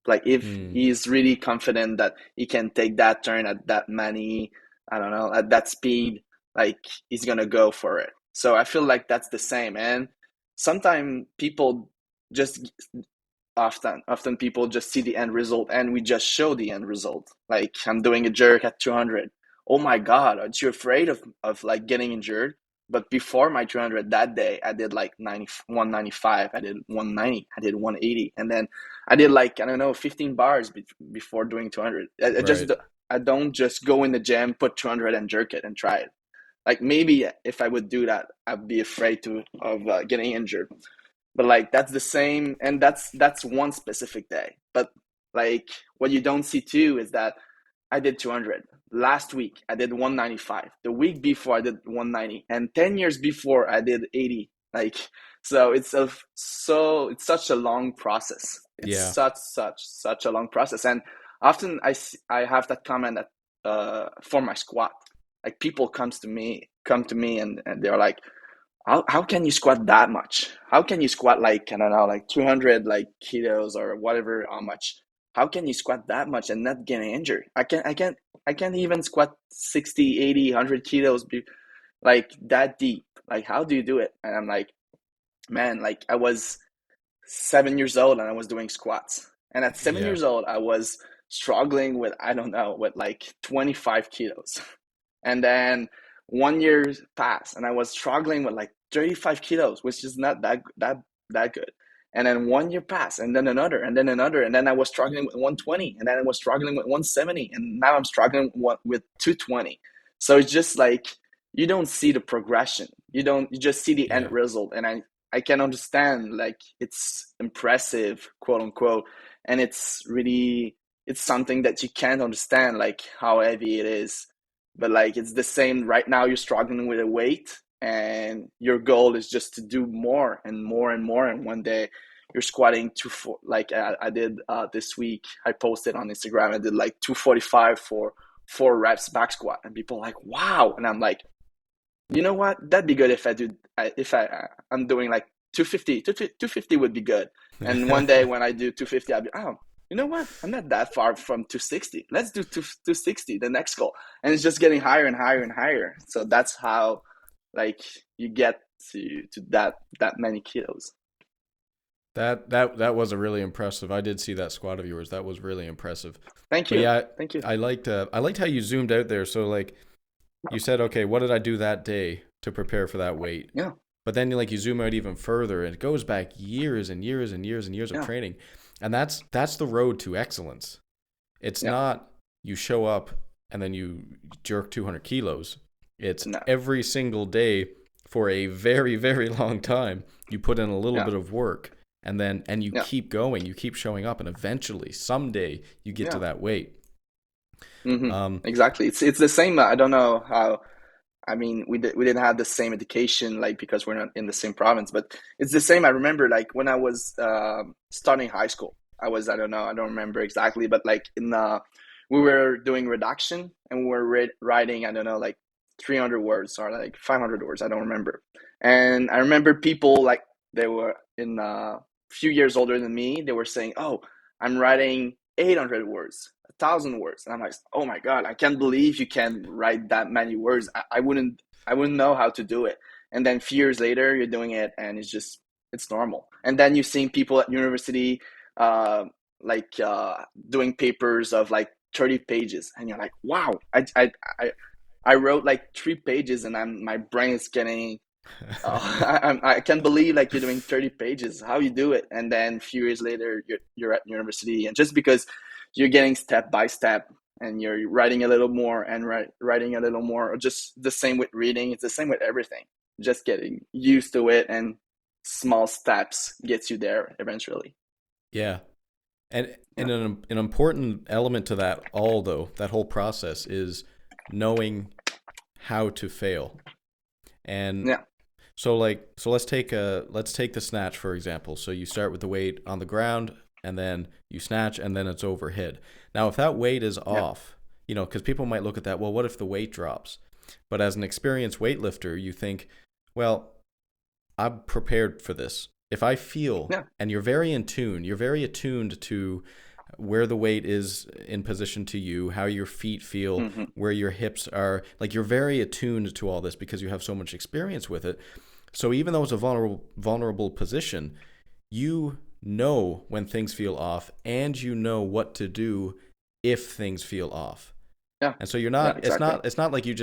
Like if Hmm. he's really confident that he can take that turn at that many, I don't know, at that speed, like he's gonna go for it. So I feel like that's the same. And sometimes people just often people just see the end result, and we just show the end result. Like I'm doing a jerk at 200. Oh my god, aren't you afraid of like getting injured? But before my 200 that day, I did like 90, 195, I did 190, I did 180, and then I did like, I don't know, 15 bars before doing 200. Right. I don't just go in the gym, put 200 and jerk it and try it. Like maybe if I would do that, I'd be afraid to of getting injured. But like that's the same, and that's one specific day. But like what you don't see too is that I did 200 last week. I did 195. The week before I did 190, and 10 years before I did 80. Like so, it's such a long process. It's Yeah. such a long process, and often I have that comment that for my squat, like people come to me and they're like, how can you squat that much? How can you squat like, I don't know, like 200 like kilos or whatever, how much? How can you squat that much and not get injured? I can't even squat 60, 80, 100 kilos like that deep. Like how do you do it? And I'm like, man, like I was 7 years old and I was doing squats. And at 7 Yeah. years old, I was struggling with, I don't know, with like 25 kilos. And then 1 year passed and I was struggling with like 35 kilos, which is not that good. And then 1 year passed and then another and then another. And then I was struggling with 120 and then I was struggling with 170. And now I'm struggling with 220. So it's just like you don't see the progression. You just see the end Yeah. result. And I can understand like it's impressive, quote unquote. And it's something that you can't understand, like how heavy it is, but like it's the same. Right now you're struggling with a weight and your goal is just to do more and more and more, and one day you're squatting like I did this week. I posted on Instagram, I did like 245 for 4 reps back squat, and people are like, wow. And I'm like, you know what, that'd be good if I do, if I'm doing like 250. 250 would be good. And one day when I do 250, I'll be, oh, you know what, I'm not that far from 260, let's do 260, the next goal. And it's just getting higher and higher and higher. So that's how like you get to that many kilos. That was a really impressive. I did see that squat of yours. That was really impressive. Thank But you. yeah, Thank you. I liked how you zoomed out there. So like you said, okay, what did I do that day to prepare for that weight? Yeah. But then you zoom out even further and it goes back years and years and years and years of Yeah. training. And that's the road to excellence. It's Yeah. not you show up and then you jerk 200 kilos. It's No. every single day for a very, very long time. You put in a little Yeah. bit of work and you Yeah. keep going, you keep showing up, and eventually someday you get to Yeah. that weight. Um, Exactly. It's the same. I don't know how. I mean, we didn't have the same education, like because we're not in the same province, but it's the same. I remember like when I was starting high school, I don't know, I don't remember exactly, but like in we were doing reduction and we were writing, I don't know, like 300 words or like 500 words, I don't remember. And I remember people like they were in a few years older than me. They were saying, "Oh, I'm writing 800 words." 1,000 words. And I'm like, oh my God, I can't believe you can write that many words. I wouldn't know how to do it. And then a few years later, you're doing it and it's normal. And then you're seeing people at university, uh, like doing papers of like 30 pages. And you're like, wow, I, I wrote like 3 pages and my brain is getting, I can't believe like you're doing 30 pages, how you do it. And then a few years later, you're at university. And just because you're getting step by step and you're writing a little more and writing a little more, or just the same with reading, it's the same with everything. Just getting used to it, and small steps gets you there eventually. yeah. Yeah. And an important element to that all though, that whole process is knowing how to fail. And Yeah. so let's take the snatch for example. So you start with the weight on the ground and then you snatch and then it's overhead. Now if that weight is Yeah. off, because people might look at that, well, what if the weight drops? But as an experienced weightlifter, you think, well, I'm prepared for this. If I feel, Yeah. and you're very attuned to where the weight is in position to you, how your feet feel, Hmm. where your hips are, like you're very attuned to all this because you have so much experience with it. So even though it's a vulnerable position, you know when things feel off and you know what to do if things feel off. Yeah. And so you're Yeah. not Exactly. it's not like you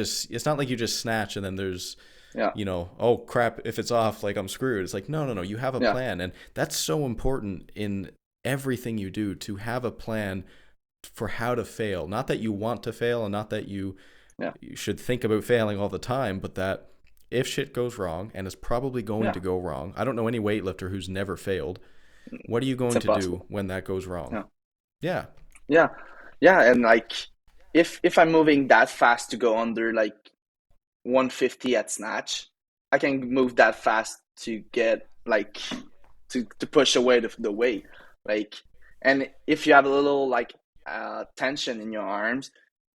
just snatch and then there's Yeah. oh crap, if it's off, like I'm screwed. It's like, no, you have a Yeah. plan. And that's so important in everything you do, to have a plan for how to fail. Not that you want to fail and not that Yeah. you should think about failing all the time, but that if shit goes wrong, and it's probably going Yeah. to go wrong. I don't know any weightlifter who's never failed. What are you It's going to do impossible. when that goes wrong? Yeah. Yeah. Yeah. Yeah. And like, if I'm moving that fast to go under like 150 at snatch, I can move that fast to get like to push away the weight. Like, and if you have a little like tension in your arms,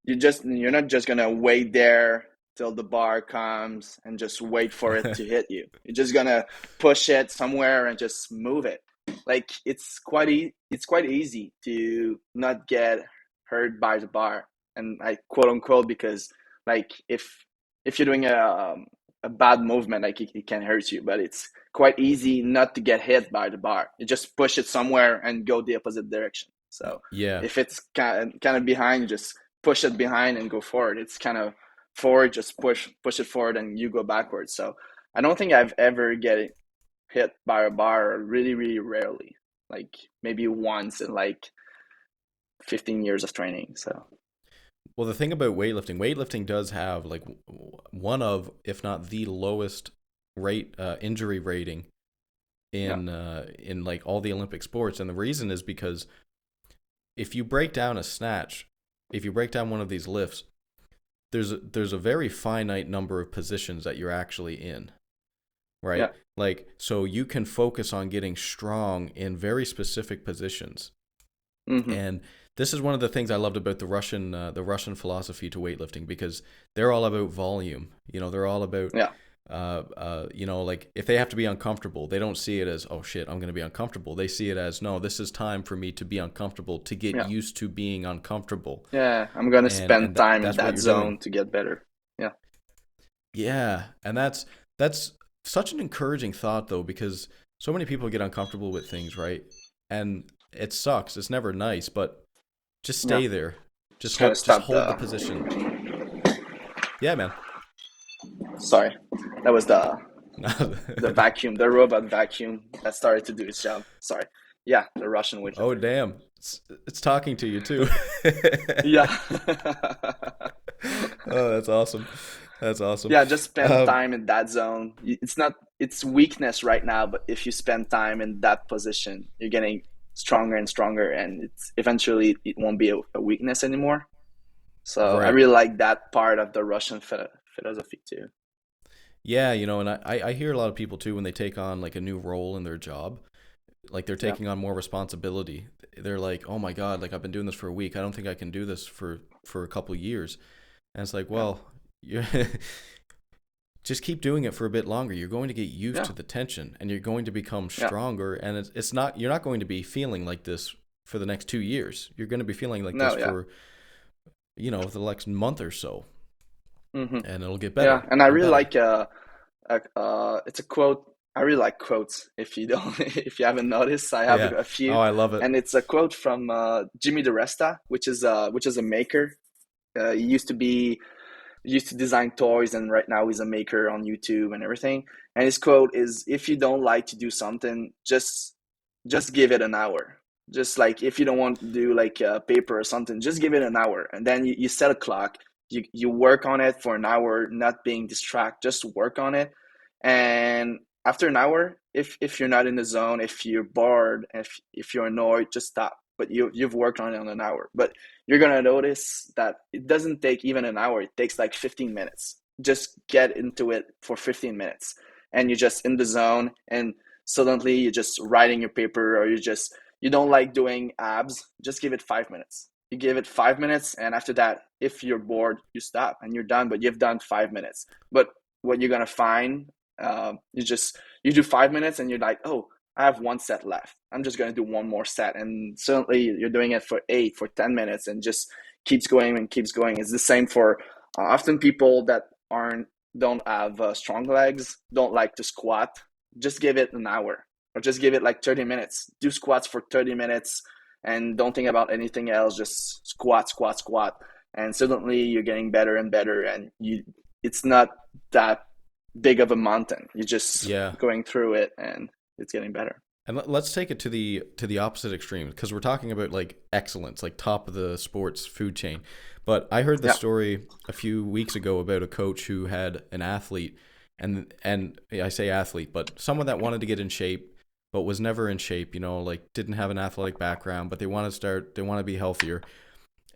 you're not just gonna wait there till the bar comes and just wait for it to hit you. You're just gonna push it somewhere and just move it. Like it's quite easy to not get hurt by the bar, and like quote unquote, because like if you're doing a bad movement, like it can hurt you, but it's quite easy not to get hit by the bar. You just push it somewhere and go the opposite direction. So Yeah. if it's kind of behind, you just push it behind and go forward. It's kind of forward, just push it forward and you go backwards. So I don't think I've ever get hit by a bar, really, really rarely. Like maybe once in like 15 years of training. So Well, the thing about weightlifting does have like one of, if not the lowest rate injury rating yeah, in like all the Olympic sports, and the reason is because if you break down a snatch, if you break down one of these lifts, there's a very finite number of positions that you're actually in, right? yeah, Like, so you can focus on getting strong in very specific positions. mm-hmm. And this is one of the things I loved about the Russian philosophy to weightlifting, because they're all about volume. You know, they're all about Yeah, you know, like if they have to be uncomfortable, they don't see it as, oh shit, I'm going to be uncomfortable. They see it as, no, this is time for me to be uncomfortable, to get yeah, used to being uncomfortable. yeah. I'm gonna spend time in That's what that you're doing. zone to get better. Yeah, Yeah, and that's such an encouraging thought though, because so many people get uncomfortable with things, right? And it sucks. It's never nice, but just yeah. stay there. Just gotta Just stop hold the the. position. Yeah, man. Sorry, that was the vacuum, the robot vacuum that started to do its job. Sorry. Yeah, the Russian Oh weightlifter. damn. It's talking to you too. Yeah. Oh, that's awesome. That's awesome. Yeah, just spend Um, time in that zone. It's not, it's weakness right now, but if you spend time in that position, you're getting stronger and stronger, and it's eventually it won't be a weakness anymore. So I right. really like that part of the Russian philosophy too. Yeah, you know, and I hear a lot of people too when they take on like a new role in their job, like they're Yeah, taking on more responsibility. They're like, "Oh my God, like I've been doing this for a week. I don't think I can do this for a couple years." And it's like, yeah, well, you just keep doing it for a bit longer. You're going to get used yeah, to the tension, and you're going to become yeah. stronger. And it's not you're not going to be feeling like this for the next 2 years. You're going to be feeling like this No, yeah. for the next month or so, Hmm. and it'll get Yeah, better and I and really better. like it's a quote. I really like quotes. If you don't, if you haven't noticed, I have Yeah. a few, Oh, I love it. and it's a quote from Jimmy DeResta, which is a maker. He used to design toys, and right now he's a maker on YouTube and everything. And his quote is, "If you don't like to do something, just give it an hour. Just like if you don't want to do like a paper or something, just give it an hour, and then you set a clock. You work on it for an hour, not being distracted. Just work on it, and after an hour, if you're not in the zone, if you're bored, if you're annoyed, just stop. But you've worked on it on an hour. But you're gonna notice that it doesn't take even an hour. It takes like 15 minutes. Just get into it for 15 minutes, and you're just in the zone, and suddenly you're just writing your paper, or you don't like doing abs. Just give it 5 minutes. You give it 5 minutes, and after that, if you're bored, you stop and you're done. But you've done 5 minutes. But what you're gonna find, you do 5 minutes, and you're like, oh, I have one set left. I'm just going to do one more set. And suddenly you're doing it for 10 minutes, and just keeps going and keeps going. It's the same for often people that don't have strong legs, don't like to squat. Just give it an hour, or just give it like 30 minutes. Do squats for 30 minutes and don't think about anything else. Just squat, squat, squat. And suddenly you're getting better and better. And it's not that big of a mountain. You're just Yeah. going through it, and it's getting better. And let's take it to the opposite extreme, because we're talking about like excellence, like top of the sports food chain. But I heard the Yeah, story a few weeks ago about a coach who had an athlete, and I say athlete, but someone that wanted to get in shape but was never in shape, you know, like didn't have an athletic background, but they want to be healthier.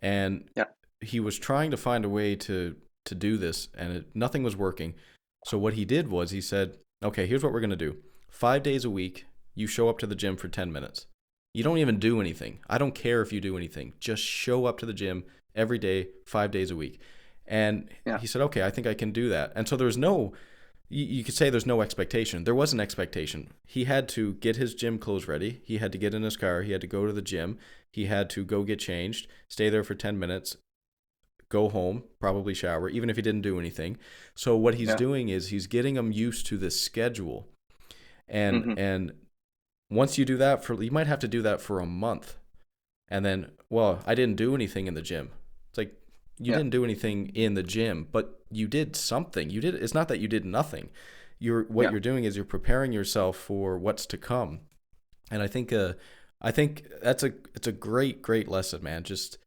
And yeah, he was trying to find a way to do this, and nothing was working. So what he did was he said, "Okay, here's what we're gonna do. 5 days a week, you show up to the gym for 10 minutes. You don't even do anything. I don't care if you do anything. Just show up to the gym every day, 5 days a week." And yeah, he said, "Okay, I think I can do that." And so there's no, you could say there's no expectation. There was an expectation. He had to get his gym clothes ready. He had to get in his car. He had to go to the gym. He had to go get changed, stay there for 10 minutes, go home, probably shower, even if he didn't do anything. So what he's Yeah. doing is he's getting them used to this schedule. And Mm-hmm. once you do that you might have to do that for a month. And then, well, I didn't do anything in the gym. It's like, you Yeah. didn't do anything in the gym, but you did something. It's not that you did nothing. What Yeah. you're doing is you're preparing yourself for what's to come. And I think it's a great lesson, man. Just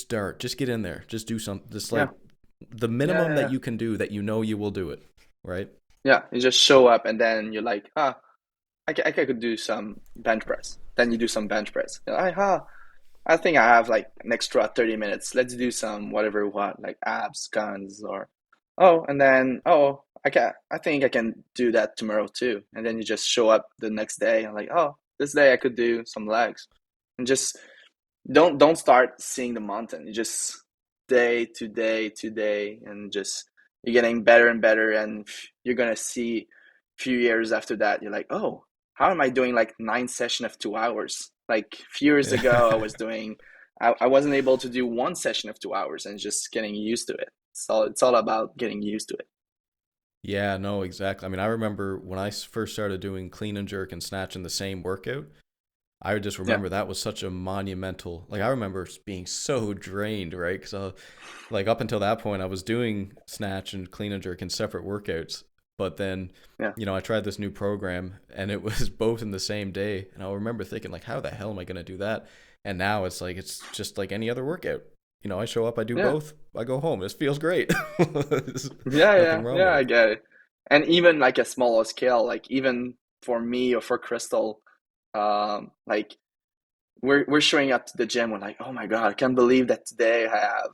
start, just get in there, just do something, just Yeah. like the Yeah. minimum that Yeah. you can do that you will do it, right? Yeah. You just show up and then you're like, I could do some bench press. Then you do some bench press. You're like, I think I have like an extra 30 minutes. Let's do some whatever what, like abs, guns, or and then I think I can do that tomorrow too. And then you just show up the next day and like, this day I could do some legs. And just don't start seeing the mountain. You just day to day to day, and just you're getting better and better, and you're gonna see a few years after that, you're like, oh, how am I doing like 9 sessions of 2 hours? Like a few years ago, I wasn't able to do one session of 2 hours, and just getting used to it. So it's all about getting used to it. Yeah, no, exactly. I mean, I remember when I first started doing clean and jerk and snatch in the same workout. I would just Yeah, remember that was such a monumental. Like I remember being so drained, right? Because like up until that point, I was doing snatch and clean and jerk in separate workouts. But then, yeah, I tried this new program, and it was both in the same day. And I remember thinking, like, how the hell am I going to do that? And now it's just like any other workout. I show up, I do yeah, both, I go home. It feels great. There's yeah, nothing yeah, wrong yeah. with I it. get it. And even like a smaller scale, like even for me or for Crystal, like we're showing up to the gym. We're like, oh my God, I can't believe that today I have,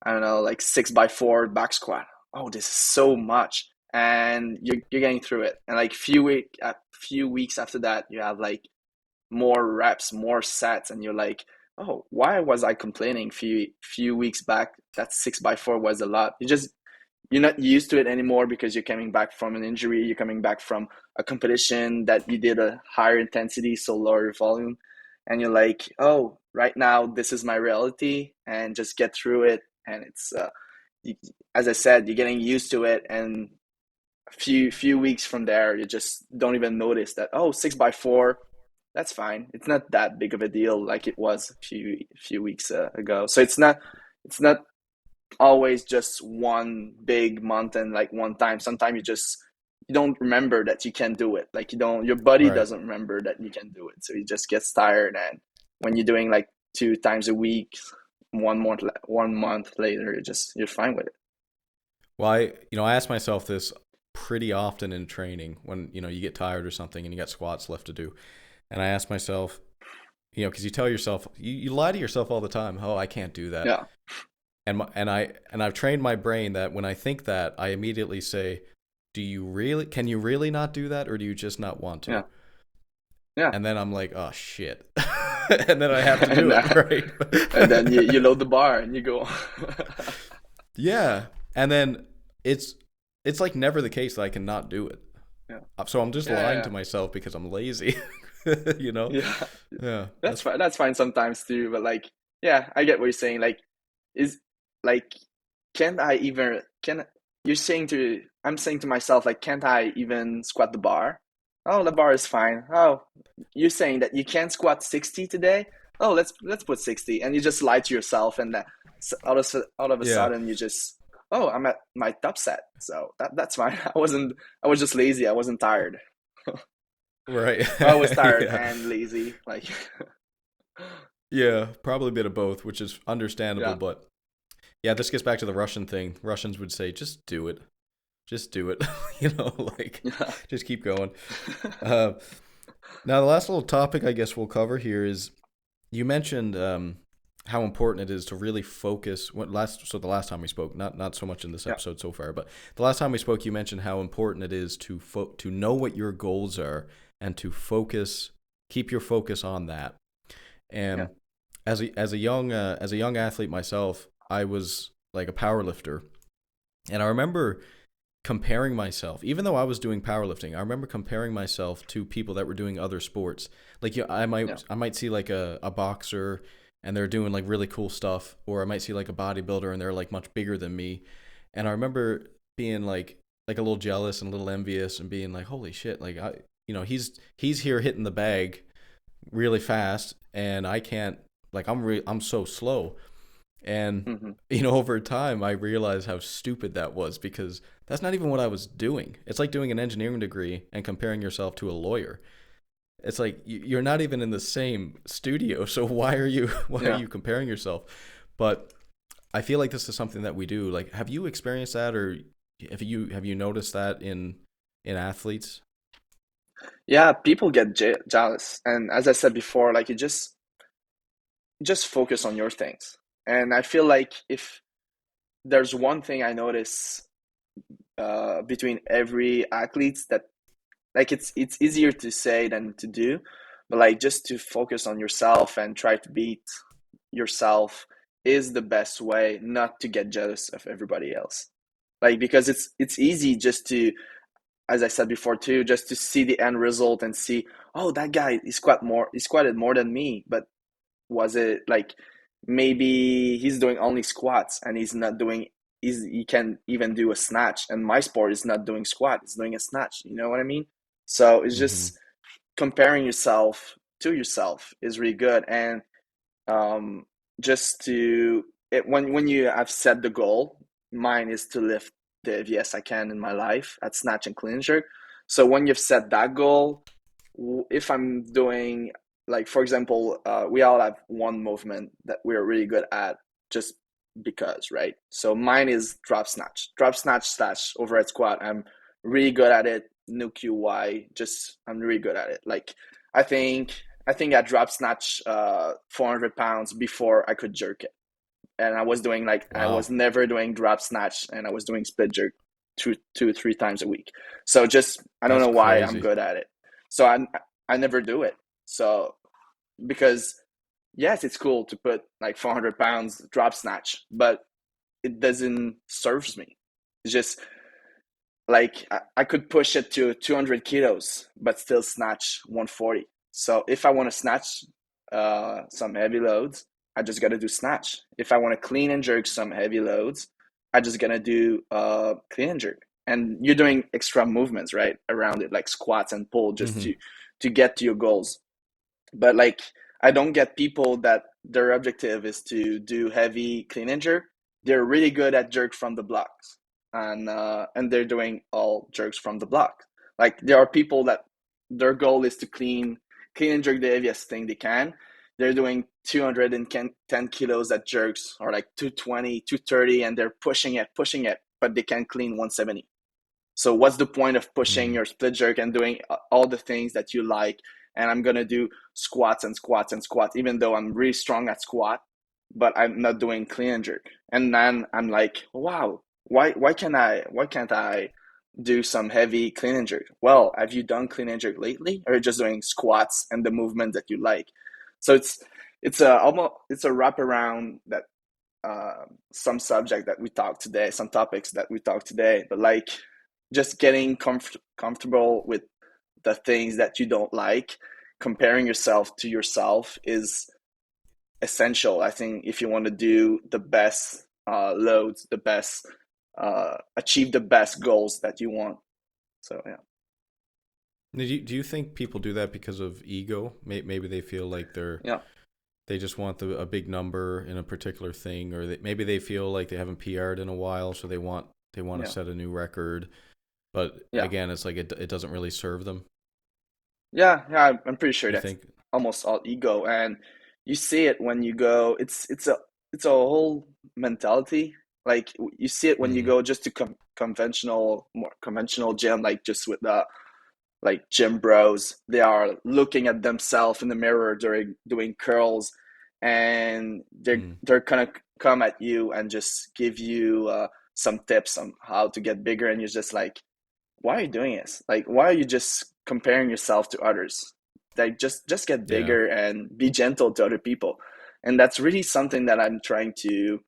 I don't know, like 6x4 back squat. Oh, this is so much. And you're getting through it. And like few weeks after that, you have like more reps, more sets, and you're like, oh, why was I complaining few weeks back that 6x4 was a lot? You're not used to it anymore because you're coming back from an injury, you're coming back from a competition that you did a higher intensity, so lower volume, and you're like, oh, right now this is my reality, and just get through it. And it's you, as I said, you're getting used to it, and a few weeks from there, you just don't even notice that, oh, 6x4, that's fine. It's not that big of a deal like it was a few weeks ago. So it's not always just one big mountain like one time. Sometimes you don't remember that you can do it. Like your body Right. doesn't remember that you can do it. So you just gets tired, and when you're doing like 2 times a week, 1 month later, you're fine with it. Well, I ask myself this pretty often in training when, you get tired or something and you got squats left to do. And I ask myself, because you tell yourself, you lie to yourself all the time. Oh, I can't do that. Yeah. And I've trained my brain that when I think that, I immediately say, can you really not do that, or do you just not want to? Yeah. Yeah. And then I'm like, oh shit. And then I have to do and it, and then right? you load the bar and you go. Yeah. And then it's like never the case that I cannot do it. Yeah. So I'm just Yeah. lying to Yeah. myself because I'm lazy. you know? Yeah. Yeah. That's fine. That's fine sometimes too. But like, yeah, I get what you're saying. Like, is like, can't I even can you're saying to I'm saying to myself like, can't I even squat the bar? Oh, the bar is fine. Oh, you're saying that you can't squat 60 today? Oh, let's put 60, and you just lie to yourself, and that out of a Yeah. sudden you just, oh, I'm at my top set, so that's fine. I was just lazy. I wasn't tired. Right. I was tired Yeah. and lazy. Like, Yeah. Probably a bit of both, which is understandable. yeah, But yeah, this gets back to the Russian thing. Russians would say, just do it. Just do it. Like, yeah, just keep going. Uh, Now, the last little topic I guess we'll cover here is you mentioned how important it is to really focus. The last time we spoke, not so much in this yeah, episode so far, but the last time we spoke, you mentioned how important it is to know what your goals are and to keep your focus on that. yeah, And as a young athlete myself, I was like a power lifter, and I remember comparing myself, even though I was doing powerlifting, I remember comparing myself to people that were doing other sports. Like, I yeah, might see like a boxer, and they're doing like really cool stuff, or I might see like a bodybuilder and they're like much bigger than me. And I remember being like a little jealous and a little envious and being like, holy shit, like he's here hitting the bag really fast and I can't, like I'm so slow. And Hmm. over time I realized how stupid that was, because that's not even what I was doing. It's like doing an engineering degree and comparing yourself to a lawyer. It's like you're not even in the same studio, so why are Yeah. you comparing yourself? But I feel like this is something that we do. Like, have you experienced that, or have you noticed that in athletes? Yeah, people get jealous. And as I said before, like you just focus on your things. And I feel like if there's one thing I notice between every athletes, that like it's easier to say than to do, but like just to focus on yourself and try to beat yourself is the best way not to get jealous of everybody else. Like because it's easy just to, as I said before too, just to see the end result and see, oh, that guy he squatted more than me, but was it like maybe he's doing only squats and he's not doing he can even do a snatch, and my sport is not doing squat, it's doing a snatch, you know what I mean? So it's Mm-hmm. just comparing yourself to yourself is really good. And um, just to when you have set the goal, mine is to lift the heaviest I can in my life at snatch and clean and jerk. So when you've set that goal, if I'm doing, like for example, we all have one movement that we're really good at, just because, right? So mine is drop snatch slash overhead squat. I'm really good at it. No QY, just I'm really good at it. Like I think I drop snatch 400 pounds before I could jerk it, and I was doing like I was Wow, never doing drop snatch, and I was doing split jerk two 3 times a week. So just I don't that's know why I'm crazy. good at it. So I never do it. So because yes, it's cool to put like 400 pounds drop snatch, but it doesn't serves me. It's just like I could push it to 200 kilos, but still snatch 140. So if I want to snatch some heavy loads, I just got to do snatch. If I want to clean and jerk some heavy loads, I just gonna do clean and jerk. And you're doing extra movements right around it, like squats and pull, just Mm-hmm. to get to your goals. But like I don't get people that their objective is to do heavy clean and jerk. They're really good at jerk from the blocks, and they're doing all jerks from the block. Like there are people that their goal is to clean and jerk the heaviest thing they can. They're doing 210 kilos at jerks, or like 220, 230, and they're pushing it, but they can clean 170. So what's the point of pushing Mm. your split jerk and doing all the things that you like? And I'm gonna do squats and squats and squats, even though I'm really strong at squat, but I'm not doing clean and jerk. And then I'm like, wow, why can't I do some heavy clean and jerk? Well, have you done clean and jerk lately, or just doing squats and the movement that you like? So it's a wraparound that some subject that we talked today, some topics that we talked today, but like just getting comfortable with the things that you don't like, comparing yourself to yourself is essential. I think if you want to do the best loads, the best achieve the best goals that you want. So yeah, Do you think people do that because of ego? Maybe they feel like yeah, they just want a big number in a particular thing, or maybe they feel like they haven't PR'd in a while, so they want to yeah, set a new record. But yeah, again, it's like it doesn't really serve them. yeah. I'm pretty sure You that's think? almost all ego, and you see it when you go. It's a whole mentality. Like you see it when you Mm, go just to more conventional gym, like just with the like gym bros. They are looking at themselves in the mirror during doing curls, and mm, they're gonna come at you and just give you some tips on how to get bigger, and you're just like, why are you doing this? Like, why are you just comparing yourself to others? Like, just get yeah. bigger and be gentle to other people, and that's really something that I'm trying to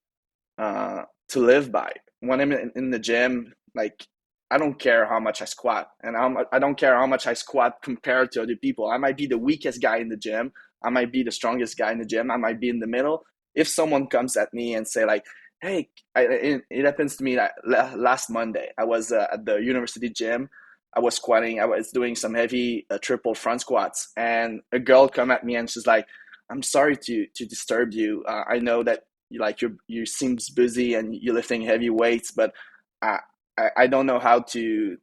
live by. When I'm in the gym, like I don't care how much I squat, and I don't care how much I squat compared to other people. I might be the weakest guy in the gym. I might be the strongest guy in the gym. I might be in the middle. If someone comes at me and say like, hey, it happens to me that last Monday, I was at the university gym. I was squatting. I was doing some heavy triple front squats, and a girl come at me and she's like, "I'm sorry to disturb you. I know that you seems busy and you're lifting heavy weights, but I I don't know how to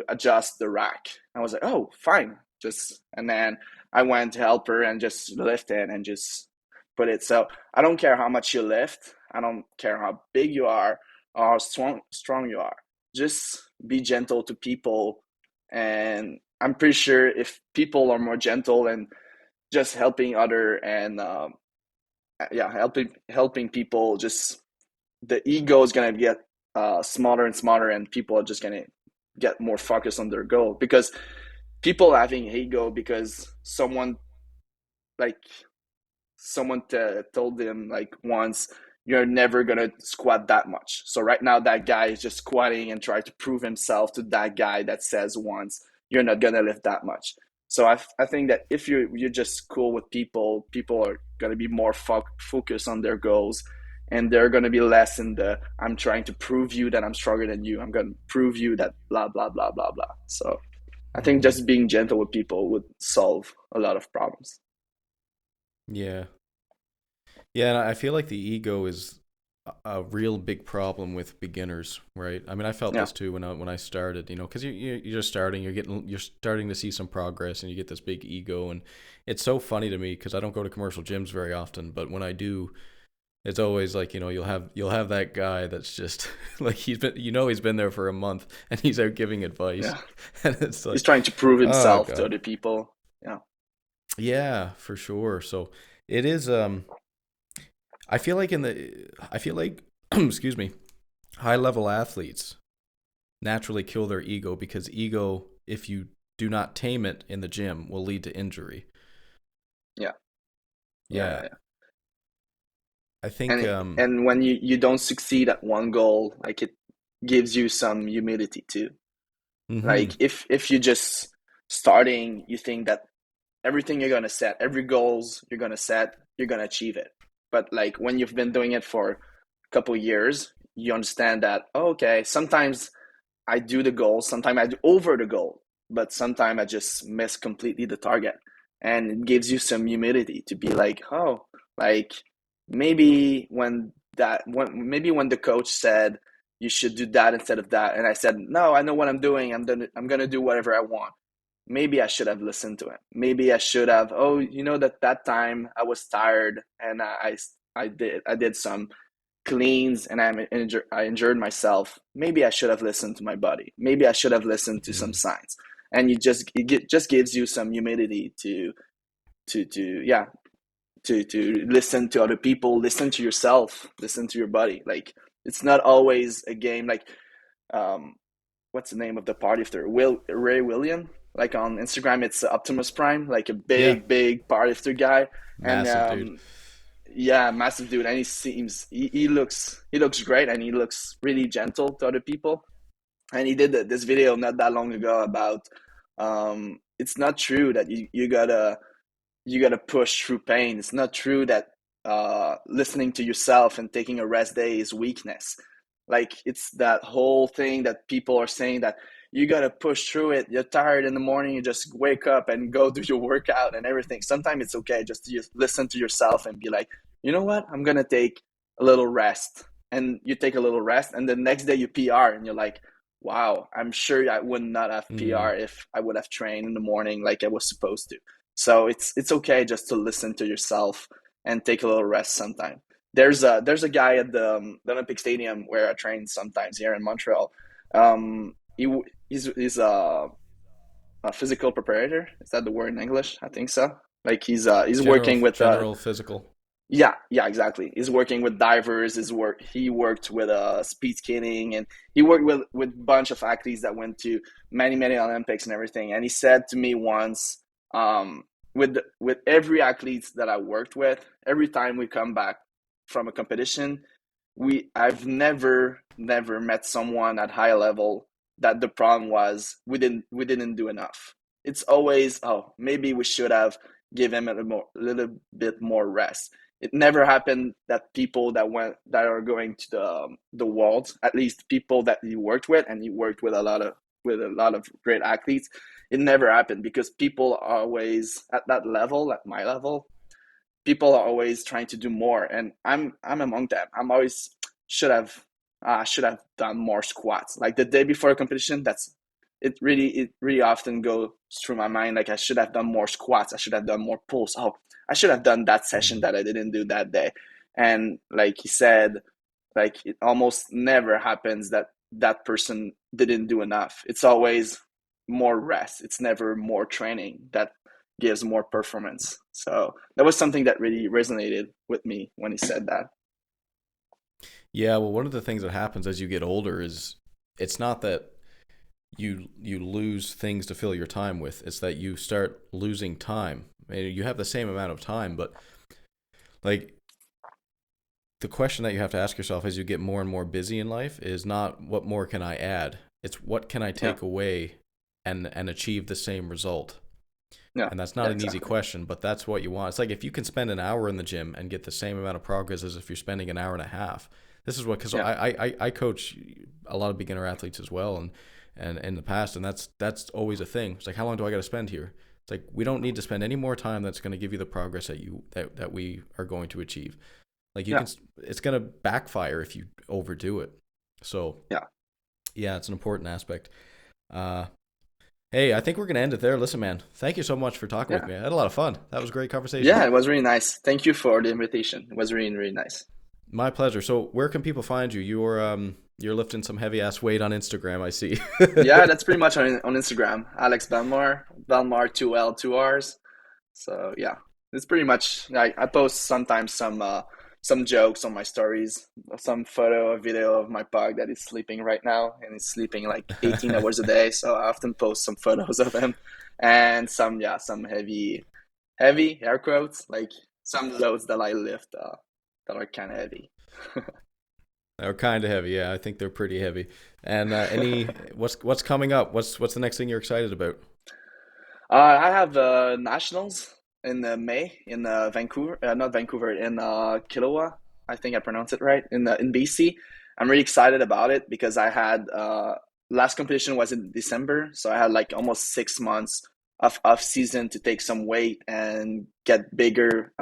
adjust the rack." I was like, "Oh, fine." Just and then I went to help her and just lift it and just put it. So I don't care how much you lift. I don't care how big you are or how strong you are. Just be gentle to people, and I'm pretty sure if people are more gentle and just helping other and yeah, helping people, just the ego is gonna get smaller and smaller, and people are just gonna get more focused on their goal, because people having ego because like told them like once, you're never gonna squat that much. So right now that guy is just squatting and trying to prove himself to that guy that says once, you're not gonna lift that much. So I think that if you're just cool with people, people are gonna be more focused on their goals, and they're gonna be less in the I'm trying to prove you that I'm stronger than you. I'm gonna prove you that blah blah blah blah blah. So I think Hmm. just being gentle with people would solve a lot of problems. Yeah. Yeah, and I feel like the ego is a real big problem with beginners, right? I mean, I felt Yeah, this too when I started, because you're just starting, you're starting to see some progress, and you get this big ego, and it's so funny to me because I don't go to commercial gyms very often, but when I do, it's always like you'll have that guy that's just like he's been there for a month and he's out giving advice, yeah. and it's He's like, trying to prove oh himself to God, other people. Yeah, yeah, for sure. So it is. I feel like excuse me, high level athletes naturally kill their ego because ego, if you do not tame it in the gym, will lead to injury. yeah, yeah, Yeah, yeah. I think. And when you don't succeed at one goal, like it gives you some humility too. Hmm. Like if you just starting, you think that everything you're gonna set, every goals you're gonna set, you're gonna achieve it. But like when you've been doing it for a couple of years, you understand that, oh, okay, sometimes I do the goal, sometimes I do over the goal, but sometimes I just miss completely the target. And it gives you some humility to be like, oh, like maybe when the coach said you should do that instead of that, and I said, no, I know what I'm doing. I'm gonna do whatever I want. Maybe I should have listened to him. Maybe I should have, oh, that time I was tired and I did some cleans and I injured myself. Maybe I should have listened to my body. Maybe I should have listened to some signs. And just gives you some humility to yeah to listen to other people, listen to yourself, listen to your body. Like it's not always a game. Like um, what's the name of the powerlifter? Ray William. Like on Instagram, it's Optimus Prime, like a Yeah, big powerlifter guy, and massive dude. yeah, massive dude, and he looks great, and he looks really gentle to other people. And he did this video not that long ago about it's not true that you gotta push through pain. It's not true that listening to yourself and taking a rest day is weakness. Like it's that whole thing that people are saying that you gotta push through it. You're tired in the morning, you just wake up and go do your workout and everything. Sometimes it's okay just to just listen to yourself and be like, you know what? I'm gonna take a little rest. And you take a little rest, and the next day you PR, and you're like, wow, I'm sure I would not have Mm. PR if I would have trained in the morning like I was supposed to. So it's okay just to listen to yourself and take a little rest sometime. There's a guy at the Olympic Stadium where I train sometimes here in Montreal. He's a physical preparator. Is that the word in English? I think so. Like he's General working with general physical. yeah, exactly. He's working with divers. He worked with speed skating, and he worked with a bunch of athletes that went to many Olympics and everything. And he said to me once, with every athlete that I worked with, every time we come back from a competition, I've never met someone at high level that the problem was we didn't do enough. It's always, oh, maybe we should have. give him little bit more rest. It never happened that people that are going to the world, at least people that he worked with, and he worked with a lot of great athletes. It never happened because people are always at that level, at my level. People are always trying to do more, and I'm among them. I'm always should have done more squats. Like the day before a competition, it really often goes through my mind. Like I should have done more squats. I should have done more pulls. Oh, I should have done that session that I didn't do that day. And like he said, like it almost never happens that that person didn't do enough. It's always more rest. It's never more training that gives more performance. So that was something that really resonated with me when he said that. Yeah, well, one of the things that happens as you get older is it's not that you lose things to fill your time with. It's that you start losing time. I mean, you have the same amount of time, but like the question that you have to ask yourself as you get more and more busy in life is not what more can I add? It's what can I take away and achieve the same result. Yeah, And that's not an easy question, but that's what you want. It's like if you can spend an hour in the gym and get the same amount of progress as if you're spending an hour and a half. This is what, because I coach a lot of beginner athletes as well, and in the past, and that's always a thing. It's like, how long do I got to spend here? It's like we don't need to spend any more time that's going to give you the progress that we are going to achieve. Like it's going to backfire if you overdo it. So yeah, it's an important aspect. Hey, I think we're going to end it there. Listen, man, thank you so much for talking with me. I had a lot of fun. That was a great conversation. Yeah, it was really nice. Thank you for the invitation. It was really, really nice. My pleasure. So where can people find you? You're lifting some heavy ass weight on Instagram, I see. Yeah, that's pretty much on Instagram. Alex Bellemarre, Bellemarre 2L 2Rs. So yeah, it's pretty much. I post sometimes some jokes on my stories, some photo or video of my pug that is sleeping right now, and he's sleeping like 18 hours a day. So I often post some photos of him, and some heavy air quotes, like some loads that I lift that are kind of heavy. They're kind of heavy, yeah. I think they're pretty heavy. And what's coming up? What's the next thing you're excited about? I have nationals in May in Vancouver, not Vancouver, in Killaloe. I think I pronounced it right, in BC. I'm really excited about it because I had last competition was in December, so I had like almost 6 months of off season to take some weight and get bigger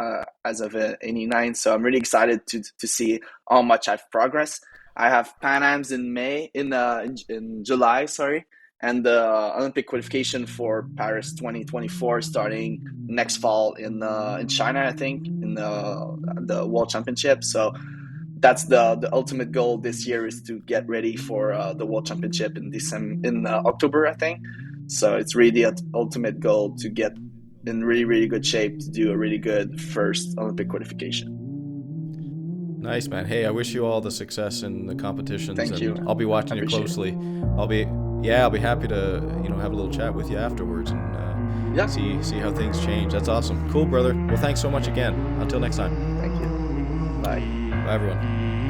as of 89. So I'm really excited to see how much I've progressed. I have Pan Ams in May in July, sorry, and the Olympic qualification for Paris 2024 starting next fall in China, I think, in the World Championship. So that's the ultimate goal this year is to get ready for the World Championship in December in October, I think. So it's really the ultimate goal to get in really, really good shape to do a really good first Olympic qualification. Nice, man. Hey, I wish you all the success in the competitions. Thank you. I'll be watching you closely. I'll be happy to have a little chat with you afterwards and see how things change. That's awesome. Cool, brother. Well, thanks so much again. Until next time. Thank you. Bye. Bye, everyone.